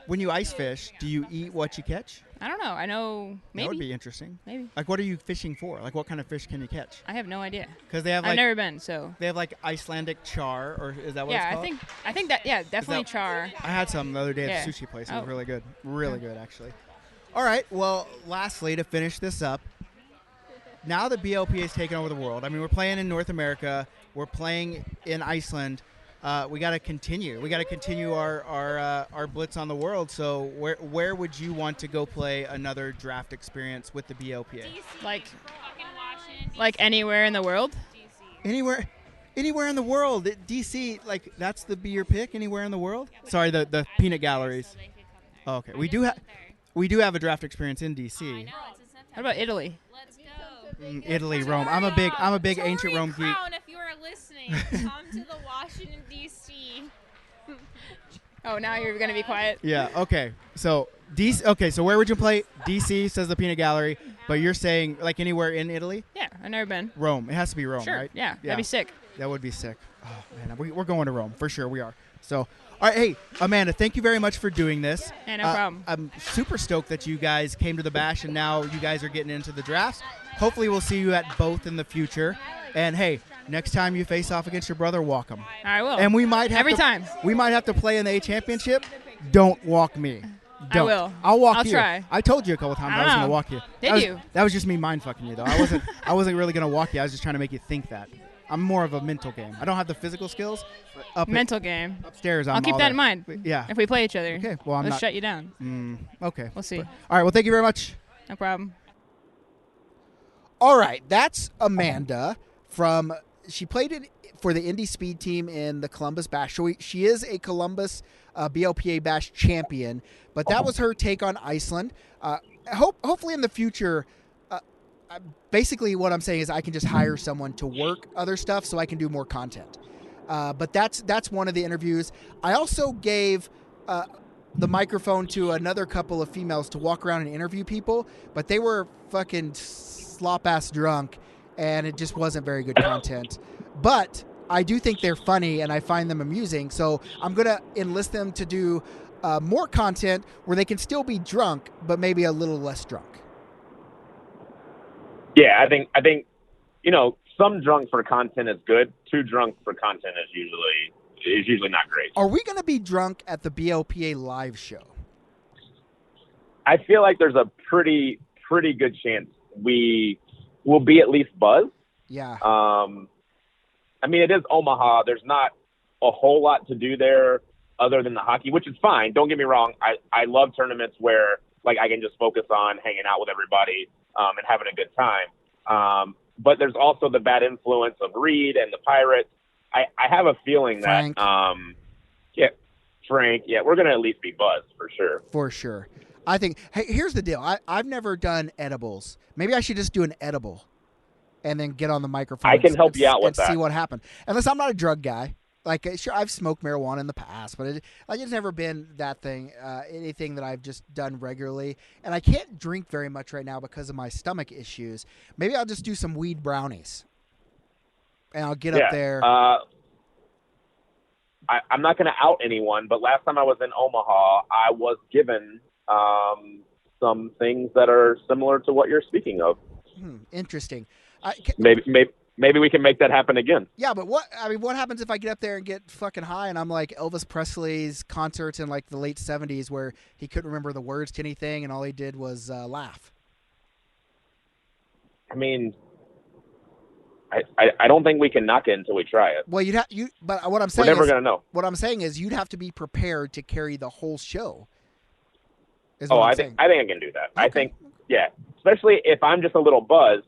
Speaker 4: When you ice fish, do you eat what you catch?
Speaker 1: I don't know. I know maybe.
Speaker 4: That would be interesting.
Speaker 1: Maybe.
Speaker 4: Like, what are you fishing for? Like, what kind of fish can you catch?
Speaker 1: I have no idea.
Speaker 4: Because they have
Speaker 1: I've never been, so.
Speaker 4: They have like Icelandic char, or is that what it's
Speaker 1: Yeah,
Speaker 4: called?
Speaker 1: I think that definitely char.
Speaker 4: I had some the other day at the sushi place. It was really good. Really good, actually. All right. Well, lastly, to finish this up, now that BLPA is taking over the world, I mean, we're playing in North America. We're playing in Iceland. We got to continue. We got to continue our blitz on the world. So where would you want to go play another draft experience with the BLPA?
Speaker 1: Like anywhere in the world?
Speaker 4: Anywhere in the world. DC, like that's be your pick. Anywhere in the world. Sorry, the peanut galleries. Oh, okay, we do have a draft experience in DC.
Speaker 1: What about Italy?
Speaker 5: Let's go.
Speaker 4: Italy, Rome. I'm a big ancient Rome geek.
Speaker 5: Crown, if you are listening, come to the Washington D.C.
Speaker 1: Oh, now you're gonna be quiet.
Speaker 4: Yeah. Okay. So DC. Okay. So where would you play? DC says the peanut gallery, but you're saying like anywhere in Italy?
Speaker 1: Yeah, I've never been.
Speaker 4: Rome. It has to be Rome,
Speaker 1: Sure.
Speaker 4: right?
Speaker 1: Yeah, that'd be sick.
Speaker 4: That would be sick. Oh man, we're going to Rome for sure. We are. So, all right. Hey, Amanda, thank you very much for doing this.
Speaker 1: Yeah, no problem.
Speaker 4: I'm super stoked that you guys came to the bash and now you guys are getting into the drafts. Hopefully, we'll see you at both in the future. And hey, next time you face off against your brother, walk him.
Speaker 1: I will.
Speaker 4: And we might have
Speaker 1: every time.
Speaker 4: We might have to play in the A championship. Don't walk me. Don't.
Speaker 1: I will.
Speaker 4: I'll walk
Speaker 1: I'll
Speaker 4: you.
Speaker 1: try.
Speaker 4: I told you a couple times I was going to walk you.
Speaker 1: Did you?
Speaker 4: That was just me mind fucking you though. I wasn't really going to walk you. I was just trying to make you think that. I'm more of a mental game. I don't have the physical skills. But
Speaker 1: mental game.
Speaker 4: Upstairs,
Speaker 1: I'll keep that in mind.
Speaker 4: Yeah.
Speaker 1: If we play each other.
Speaker 4: Okay. Well,
Speaker 1: Let's shut you down.
Speaker 4: Okay.
Speaker 1: We'll see.
Speaker 4: All right. Well, thank you very much.
Speaker 1: No problem.
Speaker 4: All right. That's Amanda from. She played for the Indy Speed team in the Columbus Bash. So she is a Columbus BLPA Bash champion. But that was her take on Iceland. Hopefully in the future. Basically, what I'm saying is I can just hire someone to work other stuff so I can do more content. But that's one of the interviews. I also gave the microphone to another couple of females to walk around and interview people, but they were fucking slop-ass drunk, and it just wasn't very good content. But I do think they're funny, and I find them amusing, so I'm going to enlist them to do more content where they can still be drunk, but maybe a little less drunk.
Speaker 3: Yeah, I think some drunk for content is good. Too drunk for content is usually not great.
Speaker 4: Are we going to be drunk at the BLPA live show?
Speaker 3: I feel like there's a pretty good chance we will be at least buzzed.
Speaker 4: Yeah.
Speaker 3: I mean, it is Omaha. There's not a whole lot to do there other than the hockey, which is fine. Don't get me wrong. I love tournaments where like I can just focus on hanging out with everybody and having a good time. But there's also the bad influence of Reed and the Pirates. I have a feeling
Speaker 4: Frank.
Speaker 3: that, Frank, we're going to at least be buzzed for sure.
Speaker 4: For sure. I think, hey, here's the deal. I've never done edibles. Maybe I should just do an edible and then get on the microphone.
Speaker 3: I can help you out with
Speaker 4: and
Speaker 3: that.
Speaker 4: see what happened. Unless I'm not a drug guy. Like, sure, I've smoked marijuana in the past, but it's never been that thing, anything that I've just done regularly. And I can't drink very much right now because of my stomach issues. Maybe I'll just do some weed brownies. And I'll get up there.
Speaker 3: I'm not going to out anyone, but last time I was in Omaha, I was given some things that are similar to what you're speaking of.
Speaker 4: Interesting.
Speaker 3: Maybe maybe we can make that happen again.
Speaker 4: Yeah, but what happens if I get up there and get fucking high and I'm like Elvis Presley's concerts in like the late 70s where he couldn't remember the words to anything and all he did was laugh?
Speaker 3: I mean, I don't think we can knock it until we try it.
Speaker 4: Well, but what I'm saying
Speaker 3: We're never going to know.
Speaker 4: What I'm saying is you'd have to be prepared to carry the whole show.
Speaker 3: I think I can do that. Okay. I think, yeah, especially if I'm just a little buzzed.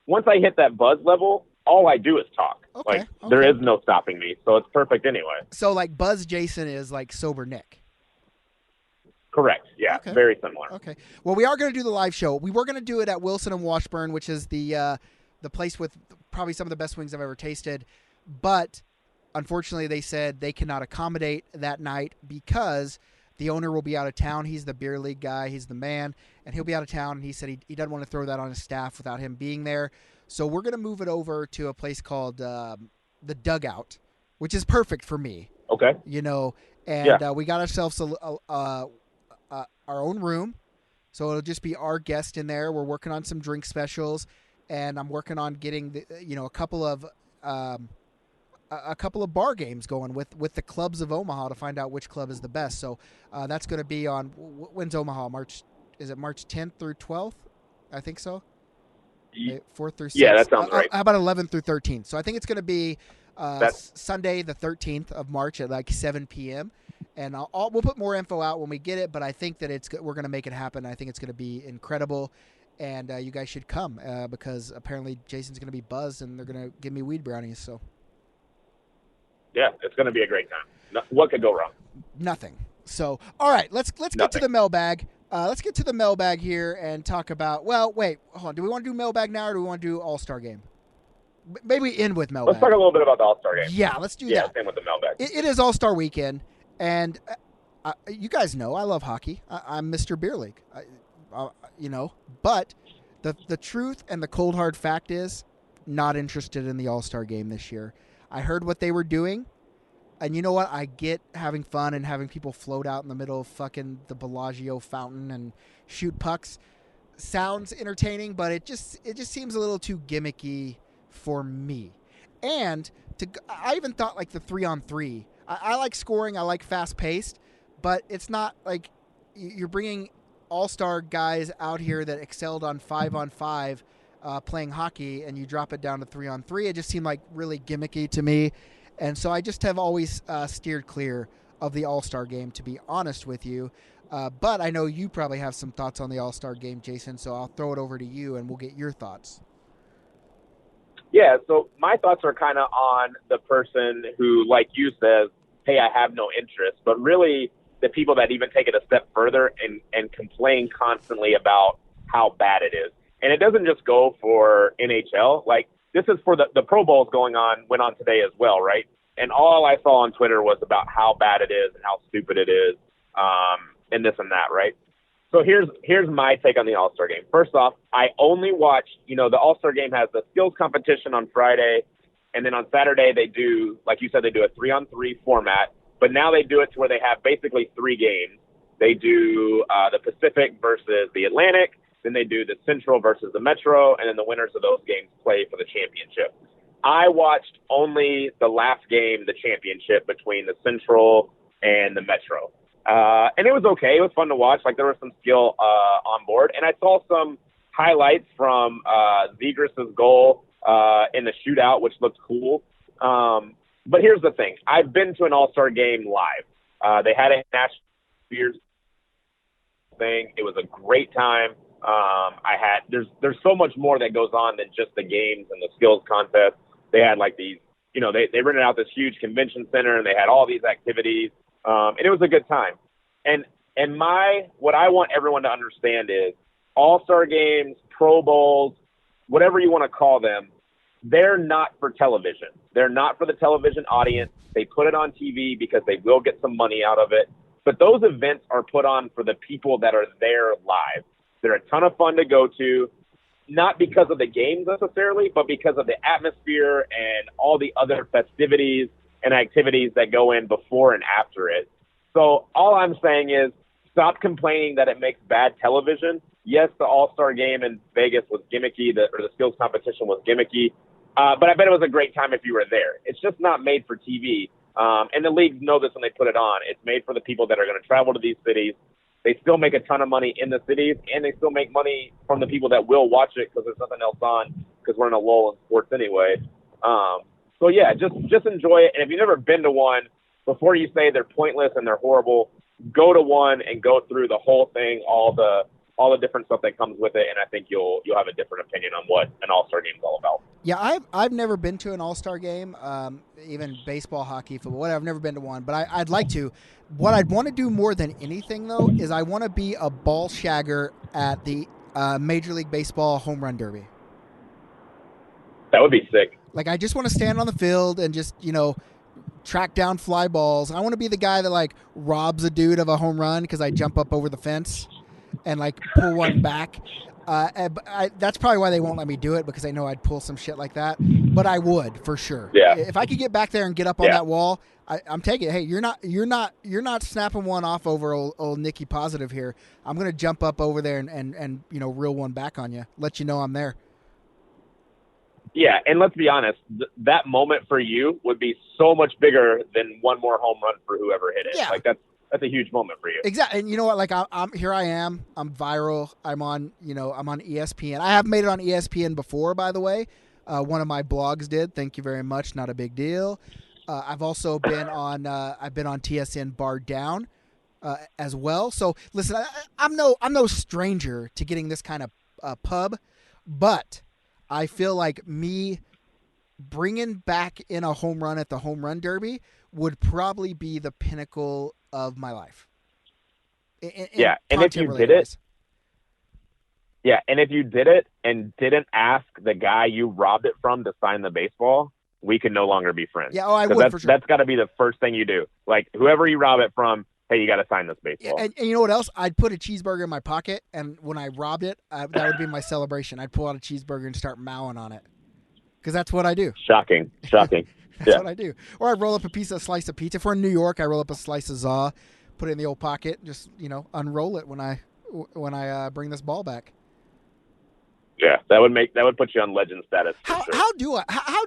Speaker 3: Once I hit that buzz level, all I do is talk.
Speaker 4: Okay.
Speaker 3: There is no stopping me, so it's perfect anyway.
Speaker 4: So like Buzz Jason is like sober Nick.
Speaker 3: Correct. Yeah, okay. Very similar.
Speaker 4: Okay. Well, we are going to do the live show. We were going to do it at Wilson and Washburn, which is the place with probably some of the best wings I've ever tasted. But unfortunately, they said they cannot accommodate that night because the owner will be out of town. He's the beer league guy. He's the man, and he'll be out of town. And he said he doesn't want to throw that on his staff without him being there. So we're going to move it over to a place called the Dugout, which is perfect for me.
Speaker 3: Okay.
Speaker 4: And we got ourselves our own room. So it'll just be our guest in there. We're working on some drink specials, and I'm working on getting a couple of bar games going with the clubs of Omaha to find out which club is the best. So that's going to be on when's Omaha? Is it March 10th through 12th? I think so. 4th through 6th.
Speaker 3: Yeah, that sounds right.
Speaker 4: How about 11th through 13th? So I think it's going to be Sunday the 13th of March at like 7 p.m. And we'll put more info out when we get it, but I think that we're going to make it happen. I think it's going to be incredible, and you guys should come because apparently Jason's going to be buzzed, and they're going to give me weed brownies. So,
Speaker 3: yeah, it's going to be a great time. What could go wrong?
Speaker 4: Nothing. So, all right, let's get to the mailbag. Let's get to the mailbag here and talk about. Well, wait, hold on. Do we want to do mailbag now, or do we want to do All-Star Game? Maybe end with mailbag.
Speaker 3: Let's talk a little bit about the All-Star Game.
Speaker 4: Yeah, let's do that.
Speaker 3: Yeah, same with the mailbag.
Speaker 4: It is All-Star Weekend. And you guys know I love hockey. I'm Mr. Beer League, But the truth and the cold hard fact is, not interested in the All-Star Game this year. I heard what they were doing, and you know what? I get having fun and having people float out in the middle of fucking the Bellagio fountain and shoot pucks. Sounds entertaining, but it just seems a little too gimmicky for me. And I even thought like the 3-on-3. I like scoring. I like fast-paced, but it's not like you're bringing all-star guys out here that excelled on 5-on-5 playing hockey, and you drop it down to 3-on-3. It just seemed like really gimmicky to me, and so I just have always steered clear of the all-star game, to be honest with you. But I know you probably have some thoughts on the all-star game, Jason, so I'll throw it over to you, and we'll get your thoughts.
Speaker 3: Yeah, so my thoughts are kind of on the person who, like you, says, hey, I have no interest, but really the people that even take it a step further and complain constantly about how bad it is. And it doesn't just go for NHL. Like, this is for the Pro Bowls went on today as well, right? And all I saw on Twitter was about how bad it is and how stupid it is, and this and that, right? So here's my take on the All-Star Game. First off, I only watch, the All-Star Game has the skills competition on Friday, and then on Saturday they do, like you said, they do a 3-on-3 format, but now they do it to where they have basically 3 games. They do the Pacific versus the Atlantic, then they do the Central versus the Metro, and then the winners of those games play for the championship. I watched only the last game, the championship between the Central and the Metro. And it was okay. It was fun to watch. Like, there was some skill on board. And I saw some highlights from Zegras' goal in the shootout, which looked cool. But here's the thing. I've been to an All-Star game live. They had a National Beers thing. It was a great time. There's so much more that goes on than just the games and the skills contest. They had like these, they rented out this huge convention center and they had all these activities. And it was a good time. And what I want everyone to understand is All-Star games, Pro Bowls, whatever you want to call them, they're not for television. They're not for the television audience. They put it on TV because they will get some money out of it. But those events are put on for the people that are there live. They're a ton of fun to go to, not because of the games necessarily, but because of the atmosphere and all the other festivities and activities that go in before and after it. So all I'm saying is stop complaining that it makes bad television. Yes, the All-Star game in Vegas was gimmicky, the skills competition was gimmicky, but I bet it was a great time if you were there. It's just not made for TV, and the leagues know this when they put it on. It's made for the people that are going to travel to these cities. They still make a ton of money in the cities, and they still make money from the people that will watch it because there's nothing else on because we're in a lull in sports anyway. So, yeah, just enjoy it. And if you've never been to one, before you say they're pointless and they're horrible, go to one and go through the whole thing, all the different stuff that comes with it, and I think you'll have a different opinion on what an All-Star game is all about.
Speaker 4: Yeah, I've never been to an All-Star game, even baseball, hockey, football, whatever. I've never been to one, but I'd like to. What I'd want to do more than anything, though, is I want to be a ball shagger at the Major League Baseball home run derby.
Speaker 3: That would be sick.
Speaker 4: Like, I just want to stand on the field and just, track down fly balls. I want to be the guy that, like, robs a dude of a home run because I jump up over the fence and, like, pull one back. That's probably why they won't let me do it, because they know I'd pull some shit like that. But I would, for sure.
Speaker 3: Yeah.
Speaker 4: If I could get back there and get up on that wall, I'm taking it. Hey, you're not snapping one off over old Nikki Positive here. I'm gonna jump up over there and reel one back on you. Let you know I'm there.
Speaker 3: Yeah, and let's be honest, that moment for you would be so much bigger than one more home run for whoever hit it.
Speaker 4: Yeah.
Speaker 3: Like that's a huge moment for you.
Speaker 4: Exactly. And you know what? Like, I'm here. I am. I'm viral. I'm on ESPN. I have made it on ESPN before, by the way. One of my blogs did. Thank you very much. Not a big deal. I've also been on. I've been on TSN Bar Down as well. So listen, I'm no stranger to getting this kind of pub, but I feel like me bringing back in a home run at the home run derby would probably be the pinnacle of my life.
Speaker 3: And if you did it, and if you did it and didn't ask the guy you robbed it from to sign the baseball, we can no longer be friends.
Speaker 4: Yeah, I would, for sure.
Speaker 3: That's got to be the first thing you do. Like, whoever you rob it from, hey, you got to sign this baseball.
Speaker 4: Yeah, and you know what else? I'd put a cheeseburger in my pocket, and when I robbed it, that would be my celebration. I'd pull out a cheeseburger and start mowing on it, because that's what I do.
Speaker 3: Shocking.
Speaker 4: That's what I do. Or I roll up a slice of pizza. If we're in New York, I roll up a slice of za, put it in the old pocket, and just unroll it when I bring this ball back.
Speaker 3: Yeah, that would put you on legend status.
Speaker 4: How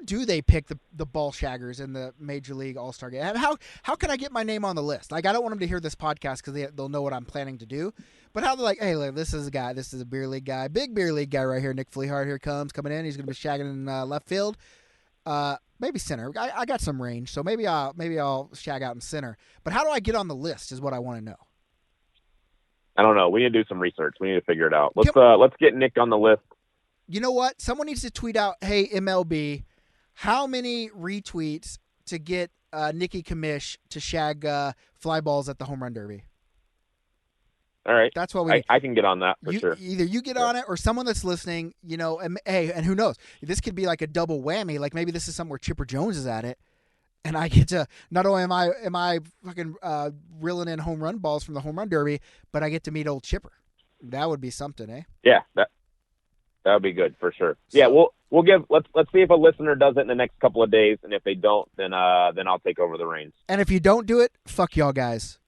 Speaker 4: do they pick the ball shaggers in the Major League All-Star game? How can I get my name on the list? Like, I don't want them to hear this podcast because they'll know what I'm planning to do. But how they're like, hey, look, this is a guy. This is a beer league guy, big beer league guy right here. Nick Fleehart here coming in. He's going to be shagging in left field, maybe center. I got some range, so maybe I'll shag out in center. But how do I get on the list? Is what I want to know.
Speaker 3: I don't know. We need to do some research. We need to figure it out. Let's get Nick on the list.
Speaker 4: You know what? Someone needs to tweet out, hey, MLB, how many retweets to get Nikki Kamish to shag fly balls at the home run derby?
Speaker 3: All right.
Speaker 4: That's what we need.
Speaker 3: I can get on that for sure.
Speaker 4: Either you get on it or someone that's listening, and who knows? This could be like a double whammy. Like, maybe this is somewhere Chipper Jones is at it, and I get to, not only am I fucking reeling in home run balls from the home run derby, but I get to meet old Chipper. That would be something, eh?
Speaker 3: Yeah, that would be good for sure. Yeah, we'll give. Let's see if a listener does it in the next couple of days, and if they don't, then I'll take over the reins.
Speaker 4: And if you don't do it, fuck y'all guys.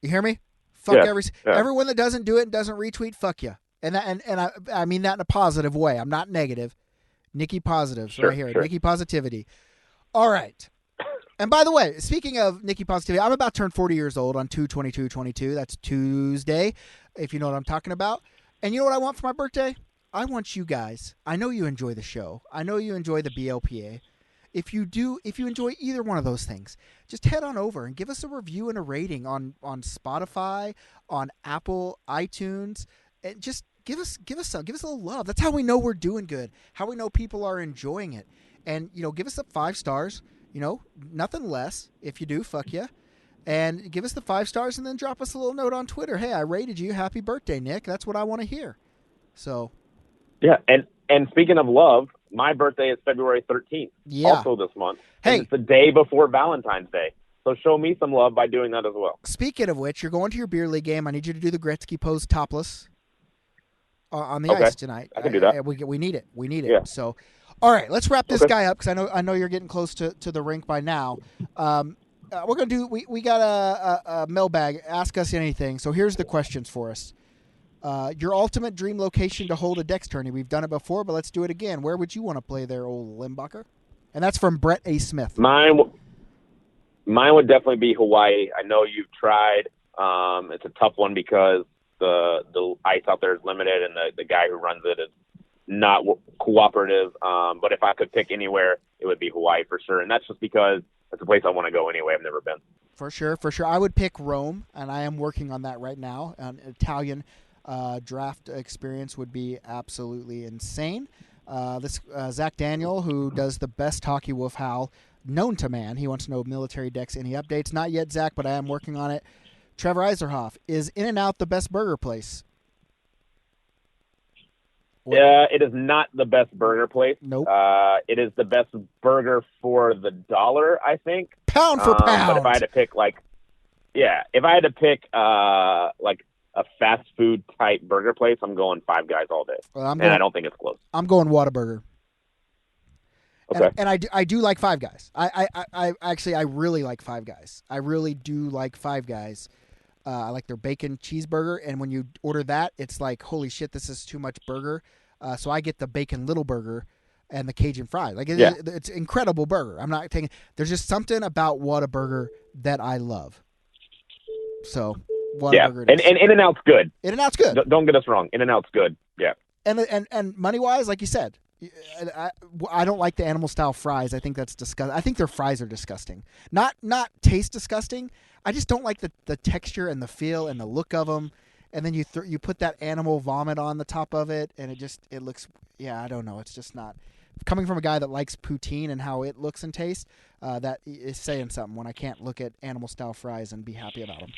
Speaker 4: You hear me? Fuck everyone that doesn't do it and doesn't retweet. Fuck you. And I mean that in a positive way. I'm not negative. Nikki Positive, right here. Sure. Nikki Positivity. All right. And by the way, speaking of Nikki Positivity, I'm about to turn 40 years old on 2/22/22. That's Tuesday, if you know what I'm talking about. And you know what I want for my birthday? I want you guys. I know you enjoy the show. I know you enjoy the BLPA. If you enjoy either one of those things, just head on over and give us a review and a rating on Spotify, on Apple, iTunes, and just give us a little love. That's how we know we're doing good. How we know people are enjoying it. And give us the 5 stars. Nothing less. If you do, fuck you. And give us the 5 stars, and then drop us a little note on Twitter. Hey, I rated you. Happy birthday, Nick. That's what I want to hear. So.
Speaker 3: Yeah, and speaking of love, my birthday is February 13th, also this month.
Speaker 4: Hey.
Speaker 3: And it's the day before Valentine's Day. So show me some love by doing that as well.
Speaker 4: Speaking of which, you're going to your beer league game. I need you to do the Gretzky pose topless on the ice tonight.
Speaker 3: I can do that.
Speaker 4: We need it. We need it.
Speaker 3: Yeah.
Speaker 4: So, all right, let's wrap this guy up because I know you're getting close to the rink by now. we're gonna do. We got a mailbag. Ask us anything. So here's the questions for us. Your ultimate dream location to hold a Dex tourney. We've done it before, but let's do it again. Where would you want to play there, old Limbacher? And that's from Brett A. Smith.
Speaker 3: Mine would definitely be Hawaii. I know you've tried. It's a tough one because the ice out there is limited, and the guy who runs it is not cooperative. But if I could pick anywhere, it would be Hawaii for sure. And that's just because it's a place I want to go anyway. I've never been. For sure.
Speaker 4: I would pick Rome, and I am working on that right now. An Italian draft experience would be absolutely insane. This Zach Daniel, who does the best Hockey Wolf howl known to man. He wants to know military decks. Any updates? Not yet, Zach, but I am working on it. Trevor Eiserhoff, is In-N-Out the best burger place?
Speaker 3: Yeah, it is not the best burger place.
Speaker 4: Nope.
Speaker 3: It is the best burger for the dollar, I think.
Speaker 4: Pound for pound.
Speaker 3: But if I had to pick, like a fast food type burger place, I'm going Five Guys all day. Well, I don't think it's close.
Speaker 4: I'm going Whataburger.
Speaker 3: Okay.
Speaker 4: And I do like Five Guys. I actually really like Five Guys. I really do like Five Guys. I like their bacon cheeseburger, and when you order that, it's like, holy shit, this is too much burger. So I get the bacon little burger and the Cajun fries. Like it's incredible burger. I'm not taking. There's just something about Whataburger that I love. So Whataburger.
Speaker 3: Yeah, and In-N-Out's good.
Speaker 4: In-N-Out's good.
Speaker 3: Don't get us wrong. In-N-Out's good. Yeah.
Speaker 4: And money wise, like you said, I don't like the animal style fries. I think that's disgusting. I think their fries are disgusting. Not taste disgusting. I just don't like the texture and the feel and the look of them. And then you put that animal vomit on the top of it, and it looks, I don't know. It's just not. Coming from a guy that likes poutine and how it looks and tastes, that is saying something when I can't look at animal style fries and be happy about them.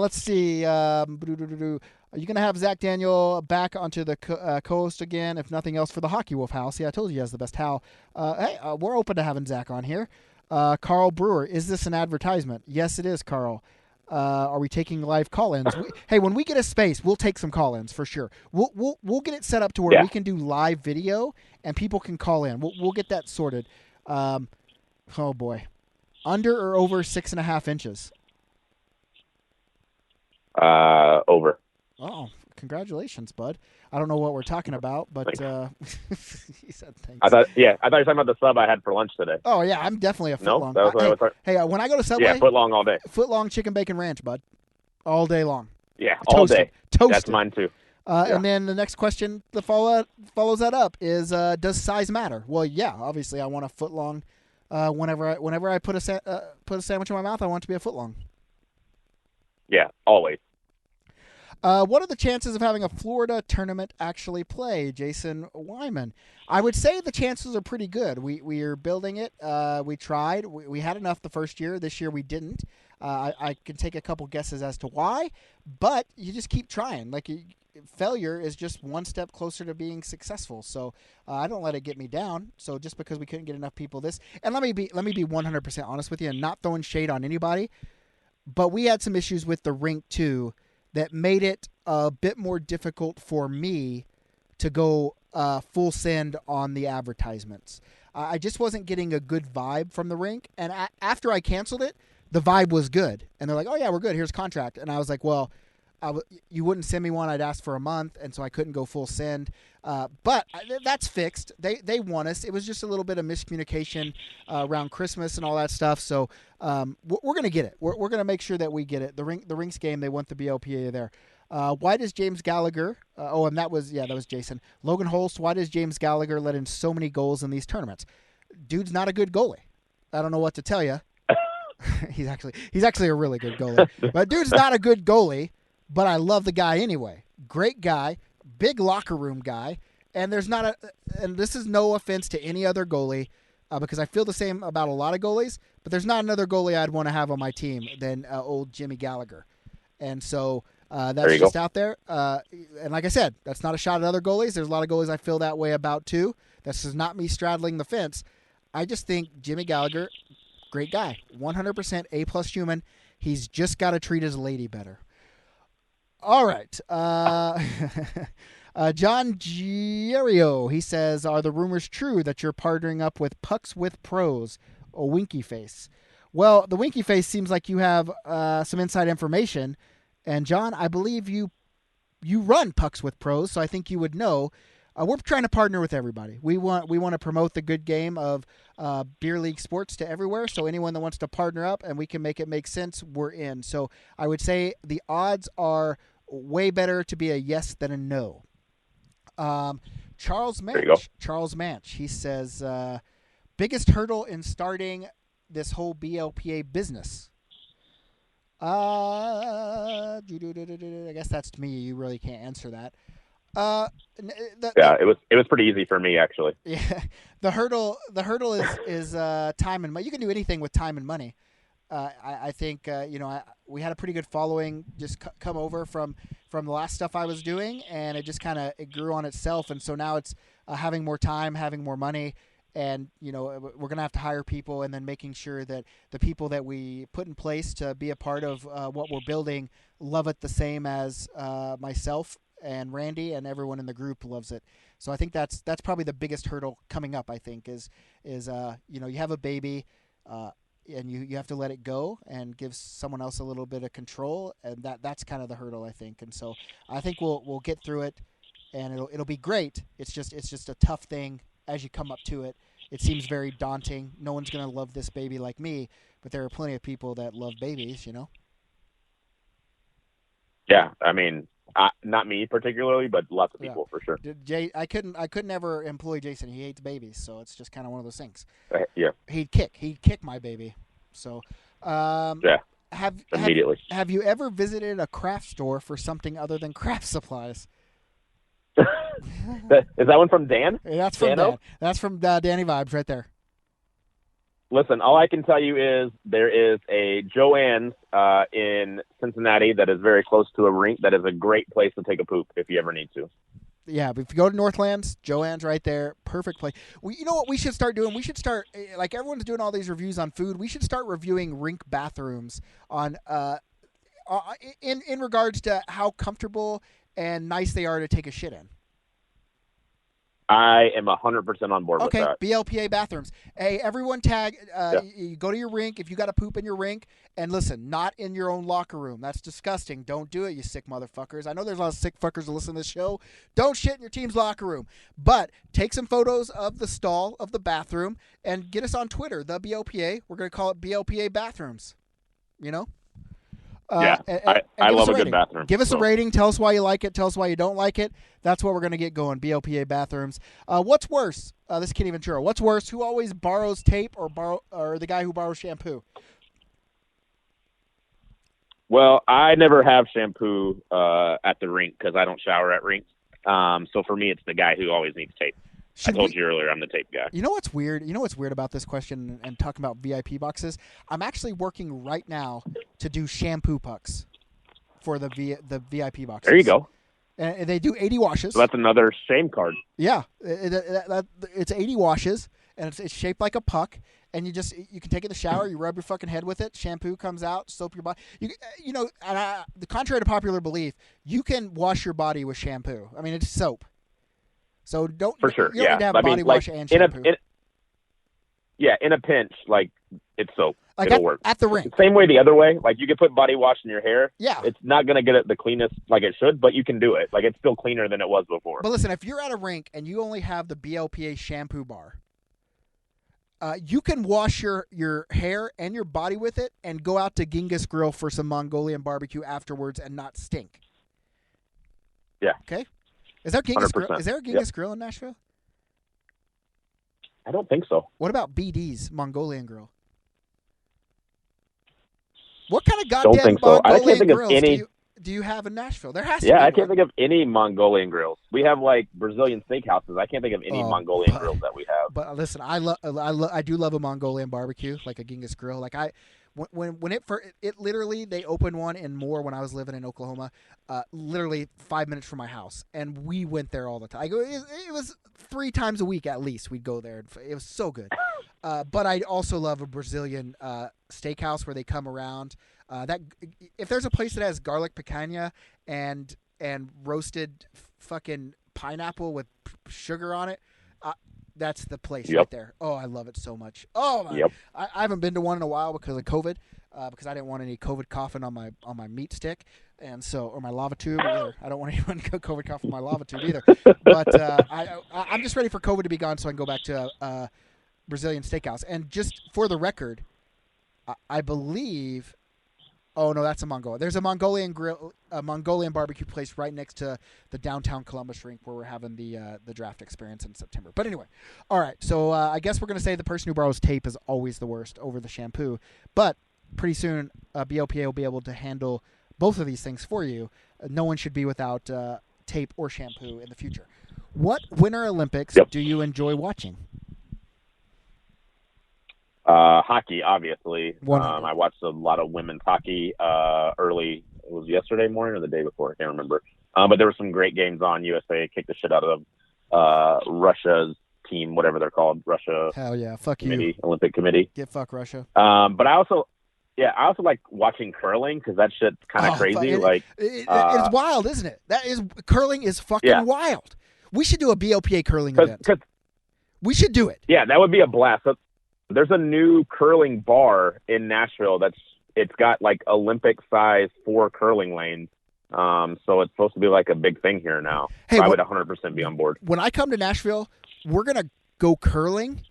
Speaker 4: Let's see. Are you going to have Zach Daniel back onto the co-host again, if nothing else, for the Hockey Wolf house? See, I told you he has the best howl. Hey, we're open to having Zach on here. Carl Brewer, is this an advertisement? Yes, it is, Carl. Are we taking live call-ins? Hey, when we get a space, we'll take some call-ins for sure. We'll get it set up to where we can do live video and people can call in. We'll get that sorted. Oh boy, under or over 6.5 inches?
Speaker 3: Over.
Speaker 4: Oh, congratulations, bud. I don't know what we're talking about, but he said thanks.
Speaker 3: I thought you were talking about the sub I had for lunch today.
Speaker 4: Oh yeah, I'm definitely a foot long.
Speaker 3: That was what I was talking.
Speaker 4: Hey, when I go to Subway,
Speaker 3: foot long all day.
Speaker 4: Foot long chicken bacon ranch, bud, all day long.
Speaker 3: Yeah, all day.
Speaker 4: Toasted.
Speaker 3: That's mine too.
Speaker 4: And then the next question that follows that up is, does size matter? Well, yeah, obviously I want a foot long. Whenever I put a sandwich in my mouth, I want it to be a foot long.
Speaker 3: Yeah, always.
Speaker 4: What are the chances of having a Florida tournament actually play? Jason Wyman. I would say the chances are pretty good. We are building it. We tried. We had enough the first year. This year we didn't. I can take a couple guesses as to why, but you just keep trying. Failure is just one step closer to being successful. So I don't let it get me down. So just because we couldn't get enough people and let me be 100% honest with you, and not throwing shade on anybody, but we had some issues with the rink too that made it a bit more difficult for me to go full send on the advertisements. I just wasn't getting a good vibe from the rink. And after I canceled it, the vibe was good. And they're like, oh, yeah, we're good. Here's contract. And I was like, well, you wouldn't send me one. I'd ask for a month. And so I couldn't go full send. But that's fixed. They want us. It was just a little bit of miscommunication around Christmas and all that stuff. So we're going to get it. We're going to make sure that we get it. The Rinks game, they want the BLPA there. Why does James Gallagher and that was Jason. Logan Holst, why does James Gallagher let in so many goals in these tournaments? Dude's not a good goalie. I don't know what to tell you. He's actually a really good goalie. But dude's not a good goalie, but I love the guy anyway. Great guy, big locker room guy, and and this is no offense to any other goalie, because I feel the same about a lot of goalies, but there's not another goalie I'd want to have on my team than old Jimmy Gallagher. And so that's just out there. And like I said, that's not a shot at other goalies. There's a lot of goalies I feel that way about too. This is not me straddling the fence. I just think Jimmy Gallagher, great guy, 100% A+ human. He's just got to treat his lady better. All right. John Gierio, he says, are the rumors true that you're partnering up with Pucks with Pros? A winky face. Well, the winky face seems like you have some inside information, and John, I believe you run Pucks with Pros, so I think you would know. We're trying to partner with everybody. We want to promote the good game of beer league sports to everywhere. So anyone that wants to partner up and we can make it make sense, we're in. So I would say the odds are way better to be a yes than a no. Charles Manch. He says, biggest hurdle in starting this whole BLPA business. I guess that's to me. You really can't answer that.
Speaker 3: It was pretty easy for me, actually.
Speaker 4: Yeah, the hurdle is time and money. You can do anything with time and money. I think we had a pretty good following just come over from the last stuff I was doing, and it just it grew on itself. And so now it's having more time, having more money, and we're gonna have to hire people, and then making sure that the people that we put in place to be a part of what we're building love it the same as myself and Randy and everyone in the group loves it. So I think that's probably the biggest hurdle coming up. I think is you have a baby. And you have to let it go and give someone else a little bit of control, and that's kind of the hurdle, I think. And so I think we'll get through it, and it'll be great. It's just a tough thing as you come up to it. It seems very daunting. No one's gonna love this baby like me, but there are plenty of people that love babies,
Speaker 3: Yeah, I mean, not me particularly, but lots of people for sure.
Speaker 4: I couldn't ever employ Jason. He hates babies, so it's just kind of one of those things.
Speaker 3: Yeah.
Speaker 4: He'd kick my baby. So,
Speaker 3: immediately.
Speaker 4: Have you ever visited a craft store for something other than craft supplies?
Speaker 3: Is that one from Dan?
Speaker 4: Yeah, that's from Dan. That's from Danny Vibes right there.
Speaker 3: Listen, all I can tell you is there is a Joann's in Cincinnati that is very close to a rink. That is a great place to take a poop if you ever need to.
Speaker 4: Yeah, but if you go to Northlands, Joann's right there. Perfect place. You know what we should start doing? We should start, like everyone's doing all these reviews on food, we should start reviewing rink bathrooms on in regards to how comfortable and nice they are to take a shit in.
Speaker 3: I am 100% on board with that.
Speaker 4: Okay, BLPA bathrooms. Hey, everyone tag, you go to your rink, if you got to poop in your rink, and listen, not in your own locker room. That's disgusting. Don't do it, you sick motherfuckers. I know there's a lot of sick fuckers that listen to this show. Don't shit in your team's locker room. But take some photos of the stall, of the bathroom, and get us on Twitter, the BLPA. We're going to call it BLPA bathrooms.
Speaker 3: I love a good bathroom.
Speaker 4: Give us a rating. Tell us why you like it. Tell us why you don't like it. That's what we're going to get going. BLPA bathrooms. What's worse? This is Kenny Ventura. What's worse? Who always borrows tape or the guy who borrows shampoo?
Speaker 3: Well, I never have shampoo at the rink because I don't shower at rinks. So for me, it's the guy who always needs tape. I told you earlier, I'm the tape guy.
Speaker 4: You know what's weird? You know what's weird about this question and talking about VIP boxes? I'm actually working right now to do shampoo pucks for the VIP boxes.
Speaker 3: There you go.
Speaker 4: And they do 80 washes.
Speaker 3: So that's another shame card.
Speaker 4: Yeah, it's 80 washes, and it's shaped like a puck. And you can take it in the shower, you rub your fucking head with it, shampoo comes out, soap your body. The contrary to popular belief, you can wash your body with shampoo. I mean, it's soap. So don't
Speaker 3: for sure.
Speaker 4: You don't need to have body wash and shampoo.
Speaker 3: In a pinch, like it's soap.
Speaker 4: Like
Speaker 3: it'll work
Speaker 4: at the rink.
Speaker 3: Same way the other way. Like you can put body wash in your hair.
Speaker 4: Yeah.
Speaker 3: It's not gonna get it the cleanest like it should, but you can do it. Like it's still cleaner than it was before.
Speaker 4: But listen, if you're at a rink and you only have the BLPA shampoo bar, you can wash your hair and your body with it and go out to Genghis Grill for some Mongolian barbecue afterwards and not stink.
Speaker 3: Yeah.
Speaker 4: Okay. Is there Genghis
Speaker 3: 100%.
Speaker 4: Grill? Is there a Genghis Grill in Nashville?
Speaker 3: I don't think so.
Speaker 4: What about BD's Mongolian Grill? What kind of goddamn Mongolian grills do you have in Nashville? There has to be.
Speaker 3: Yeah, I can't think of any Mongolian grills. We have like Brazilian steakhouses. I can't think of any Mongolian grills that we have.
Speaker 4: But listen, I do love a Mongolian barbecue, like a Genghis Grill. Like when it literally they opened one in Moore when I was living in Oklahoma, literally 5 minutes from my house, and we went there all the time. It was 3 times a week at least. We'd go there. It was so good. But I also love a Brazilian steakhouse where they come around. That if there's a place that has garlic picanha and roasted fucking pineapple with sugar on it, That's the place
Speaker 3: Yep.
Speaker 4: right there. Oh, I love it so much. Oh, my.
Speaker 3: Yep.
Speaker 4: I haven't been to one in a while because of COVID, because I didn't want any COVID coughing on my meat stick, and so or my lava tube either. I don't want anyone to COVID cough on my lava tube either. But I'm just ready for COVID to be gone so I can go back to Brazilian steakhouse. And just for the record, I believe. Oh no, that's a Mongolian. There's a Mongolian grill, a Mongolian barbecue place right next to the downtown Columbus rink where we're having the draft experience in September. But anyway, all right. So I guess we're gonna say the person who borrows tape is always the worst over the shampoo. But pretty soon, BLPA will be able to handle both of these things for you. No one should be without tape or shampoo in the future. What Winter Olympics do you enjoy watching?
Speaker 3: Hockey, obviously. I watched a lot of women's hockey early. It was yesterday morning or the day before. I can't remember. But there were some great games on. USA kicked the shit out of Russia's team, whatever they're called. Russia.
Speaker 4: Hell yeah, fuck
Speaker 3: committee,
Speaker 4: you.
Speaker 3: Olympic Committee.
Speaker 4: Get fuck Russia.
Speaker 3: But I also like watching curling because that shit's kind of crazy.
Speaker 4: It's wild, isn't it? Curling is fucking wild. We should do a BLPA curling event. We should do it.
Speaker 3: Yeah, that would be a blast. There's a new curling bar in Nashville it's got like Olympic size 4 curling lanes. So it's supposed to be like a big thing here now.
Speaker 4: Hey,
Speaker 3: so I would 100% be on board.
Speaker 4: When I come to Nashville, we're going to go curling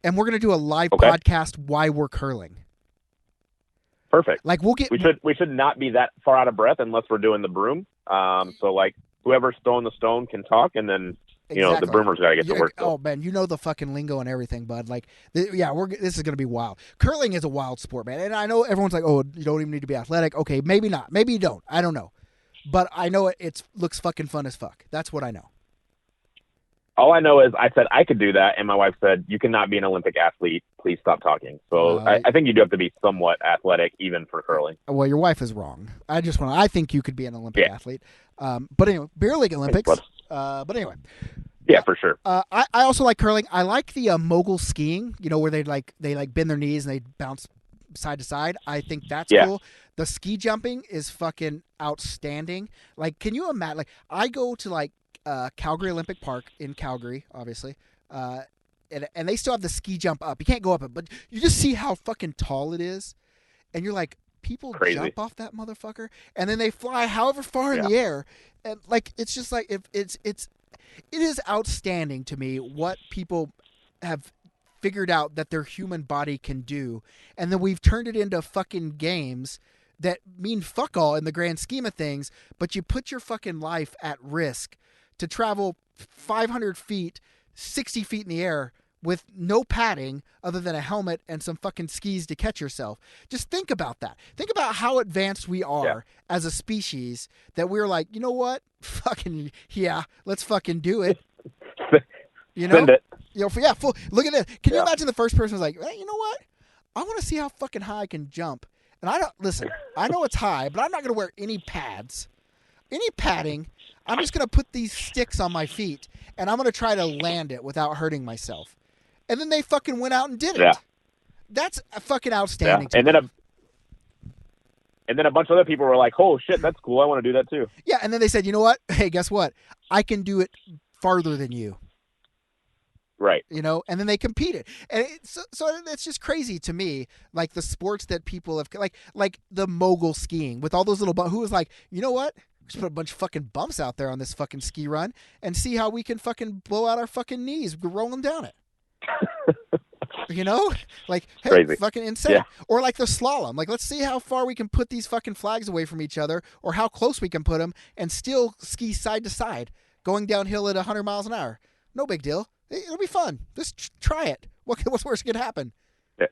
Speaker 4: and we're going to do a live podcast while we're curling.
Speaker 3: Perfect.
Speaker 4: Like
Speaker 3: we should not be that far out of breath unless we're doing the broom. So like whoever's throwing the stone can talk and then the broomer's got to get to work.
Speaker 4: Oh, man, you know the fucking lingo and everything, bud. Like, this is going to be wild. Curling is a wild sport, man. And I know everyone's like, oh, you don't even need to be athletic. Okay, maybe not. Maybe you don't. I don't know. But I know it looks fucking fun as fuck. That's what I know.
Speaker 3: All I know is I said I could do that, and my wife said, you cannot be an Olympic athlete. Please stop talking. So I think you do have to be somewhat athletic, even for curling.
Speaker 4: Well, your wife is wrong. I think you could be an Olympic athlete. But anyway, Beer League Olympics. But anyway.
Speaker 3: Yeah, for sure.
Speaker 4: I also like curling. I like the mogul skiing, where they bend their knees and they bounce side to side. I think that's cool. The ski jumping is fucking outstanding. Like, can you imagine? Like, I go to Calgary Olympic Park in Calgary, obviously, and they still have the ski jump up. You can't go up it, but you just see how fucking tall it is, and you're like, people jump off that motherfucker, and then they fly however far in the air, and like it's just like it is outstanding to me what people have figured out that their human body can do, and then we've turned it into fucking games that mean fuck all in the grand scheme of things, but you put your fucking life at risk to travel 500 feet, 60 feet in the air with no padding other than a helmet and some fucking skis to catch yourself. Just think about that. Think about how advanced we are as a species that we're like, you know what? Fucking, let's fucking do it.
Speaker 3: Send it.
Speaker 4: Look at this. Can you imagine the first person was like, hey, you know what? I want to see how fucking high I can jump. And I know it's high, but I'm not going to wear any pads, any padding. I'm just going to put these sticks on my feet, and I'm going to try to land it without hurting myself. And then they fucking went out and did it.
Speaker 3: Yeah.
Speaker 4: That's fucking outstanding.
Speaker 3: Yeah. And then a bunch of other people were like, oh, shit, that's cool. I want to do that too.
Speaker 4: Yeah, and then they said, you know what? Hey, guess what? I can do it farther than you.
Speaker 3: Right.
Speaker 4: And then they competed. And so it's just crazy to me, like the sports that people have, like the mogul skiing with all those little, who was like, you know what? Just put a bunch of fucking bumps out there on this fucking ski run and see how we can fucking blow out our fucking knees rolling down it. Like, hey,
Speaker 3: crazy.
Speaker 4: Fucking insane.
Speaker 3: Yeah.
Speaker 4: Or like the slalom. Like, let's see how far we can put these fucking flags away from each other or how close we can put them and still ski side to side going downhill at 100 miles an hour. No big deal. It'll be fun. Just try it. What's worse that could happen?
Speaker 3: Yeah.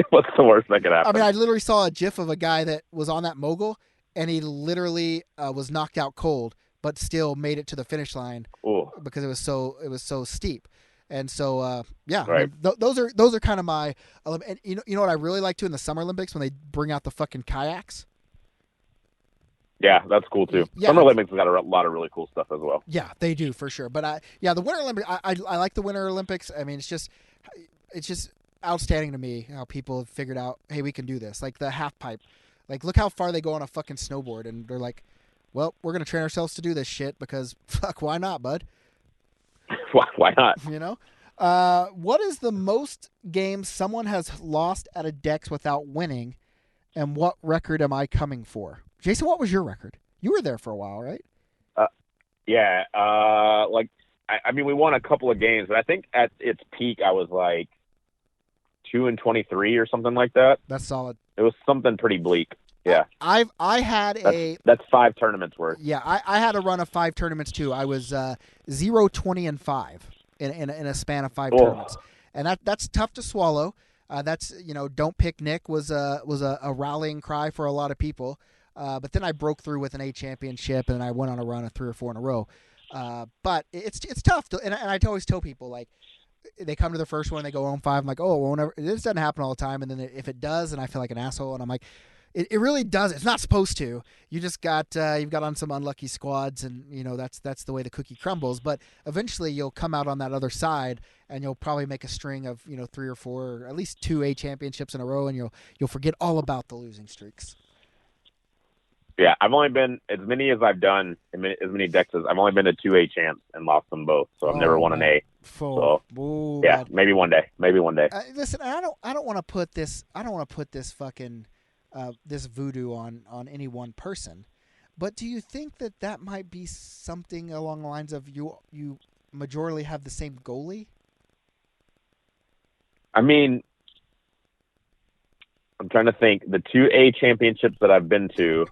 Speaker 3: What's the worst that could happen?
Speaker 4: I mean, I literally saw a GIF of a guy that was on that mogul, and he literally was knocked out cold, but still made it to the finish line because it was so steep. And so, right. I mean, those are kind of my. And you know what I really like too in the Summer Olympics when they bring out the fucking kayaks.
Speaker 3: Yeah, that's cool too.
Speaker 4: Yeah.
Speaker 3: Summer Olympics has got a lot of really cool stuff as well.
Speaker 4: Yeah, they do for sure. But the Winter Olympics, I like the Winter Olympics. I mean, it's just outstanding to me how people have figured out, hey, we can do this. Like the half pipe. Like, look how far they go on a fucking snowboard, and they're like, well, we're gonna train ourselves to do this shit because fuck, why not, bud?
Speaker 3: Why not?
Speaker 4: What is the most games someone has lost at a Dex without winning, and what record am I coming for? Jason, what was your record? You were there for a while, right?
Speaker 3: Yeah. I mean, we won a couple of games, but I think at its peak, I was like 2-23 or something like that.
Speaker 4: That's solid.
Speaker 3: It was something pretty bleak. Yeah.
Speaker 4: I had
Speaker 3: that's 5 tournaments worth.
Speaker 4: Yeah, I had a run of 5 tournaments too. I was 0-20-5 in a span of 5 tournaments, and that's tough to swallow. That's don't pick Nick was a rallying cry for a lot of people. But then I broke through with an A championship, and then I went on a run of 3 or 4 in a row. But it's tough to, and I always tell people, like, they come to the first one, they go 0-5. I'm like, oh, well, whenever this doesn't happen all the time, and then if it does, and I feel like an asshole, and I'm like, it really does. It's not supposed to. You just you've got on some unlucky squads, and that's the way the cookie crumbles. But eventually, you'll come out on that other side, and you'll probably make a string of 3 or 4, or at least 2 A championships in a row, and you'll forget all about the losing streaks.
Speaker 3: Yeah, I've only been, as many as I've done, as many Dexes, I've only been to 2 A champs and lost them both. So I've never won an A. So yeah, maybe one day.
Speaker 4: Listen, I don't want to put this. I don't want to put this fucking this voodoo on any one person. But do you think that might be something along the lines of you majorly have the same goalie?
Speaker 3: I mean, I'm trying to think. The 2 A championships that I've been to,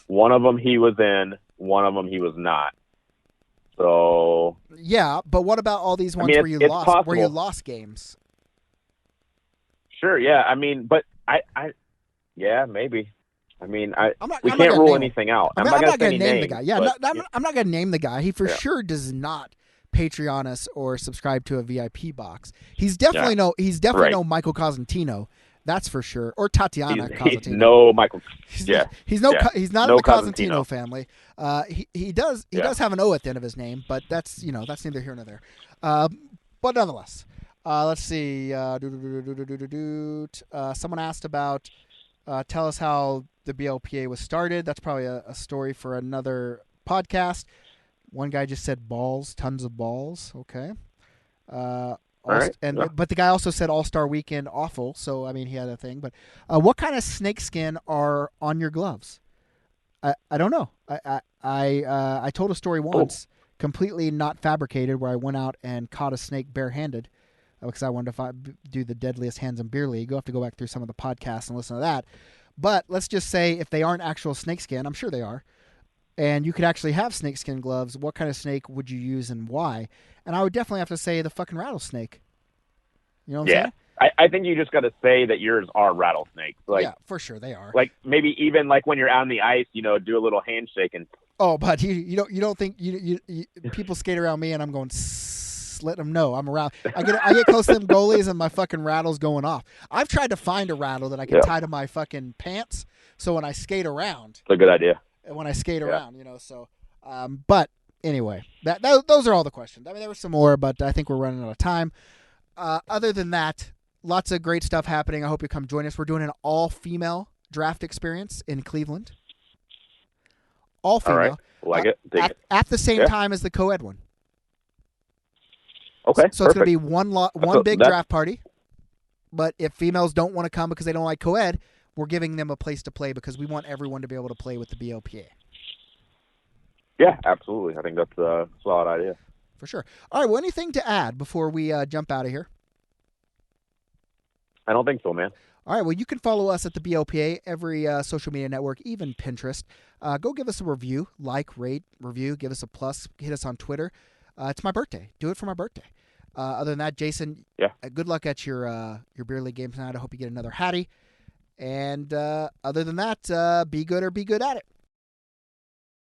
Speaker 3: one of them he was in, one of them he was not. So
Speaker 4: yeah, but what about all these ones where you lost? Possible. Where you lost games?
Speaker 3: Sure, yeah. I mean, but yeah, maybe. I mean, we can't rule anything out. I'm not going to name
Speaker 4: the guy. Yeah, I'm not going to name the guy. He for sure does not Patreon us or subscribe to a VIP box. He's definitely no Michael Cosentino. That's for sure. Or Tatiana Cosentino.
Speaker 3: He's no Michael.
Speaker 4: He's not in the Cosentino family. He does have an O at the end of his name, but that's neither here nor there. But nonetheless, let's see. Someone asked about tell us how the BLPA was started. That's probably a story for another podcast. One guy just said balls, tons of balls. Okay. But the guy also said All-Star Weekend awful. So I mean, he had a thing. But what kind of snakeskin are on your gloves? I don't know. I told a story once, completely not fabricated, where I went out and caught a snake barehanded because I wanted to do the deadliest hands in beer league. You'll have to go back through some of the podcasts and listen to that. But let's just say if they aren't actual snakeskin, I'm sure they are, and you could actually have snakeskin gloves, what kind of snake would you use and why? And I would definitely have to say the fucking rattlesnake. You know what I'm saying?
Speaker 3: I think you just got to say that yours are rattlesnakes. Like,
Speaker 4: yeah, for sure they are.
Speaker 3: Like maybe even like when you're out on the ice, do a little handshake and.
Speaker 4: Oh, but you don't think you people skate around me and I'm going let them know I'm around. I get close to them goalies and my fucking rattle's going off. I've tried to find a rattle that I can tie to my fucking pants, so when I skate around,
Speaker 3: it's a good idea.
Speaker 4: When I skate around, so. But anyway, those are all the questions. I mean, there were some more, but I think we're running out of time. Other than that, lots of great stuff happening. I hope you come join us. We're doing an all-female draft experience in Cleveland. All female.
Speaker 3: All right.
Speaker 4: At the same time as the co-ed one.
Speaker 3: Okay.
Speaker 4: So it's going to be one big draft party. But if females don't want to come because they don't like co-ed, we're giving them a place to play because we want everyone to be able to play with the BLPA.
Speaker 3: Yeah, absolutely. I think that's a solid idea.
Speaker 4: For sure. All right. Well, anything to add before we jump out of here?
Speaker 3: I don't think so, man.
Speaker 4: All right. Well, you can follow us at the BLPA, every social media network, even Pinterest. Go give us a review, rate, review, give us a plus, hit us on Twitter. It's my birthday. Do it for my birthday. Other than that, Jason, good luck at your beer league game tonight. I hope you get another Hattie. And other than that, be good or be good at it.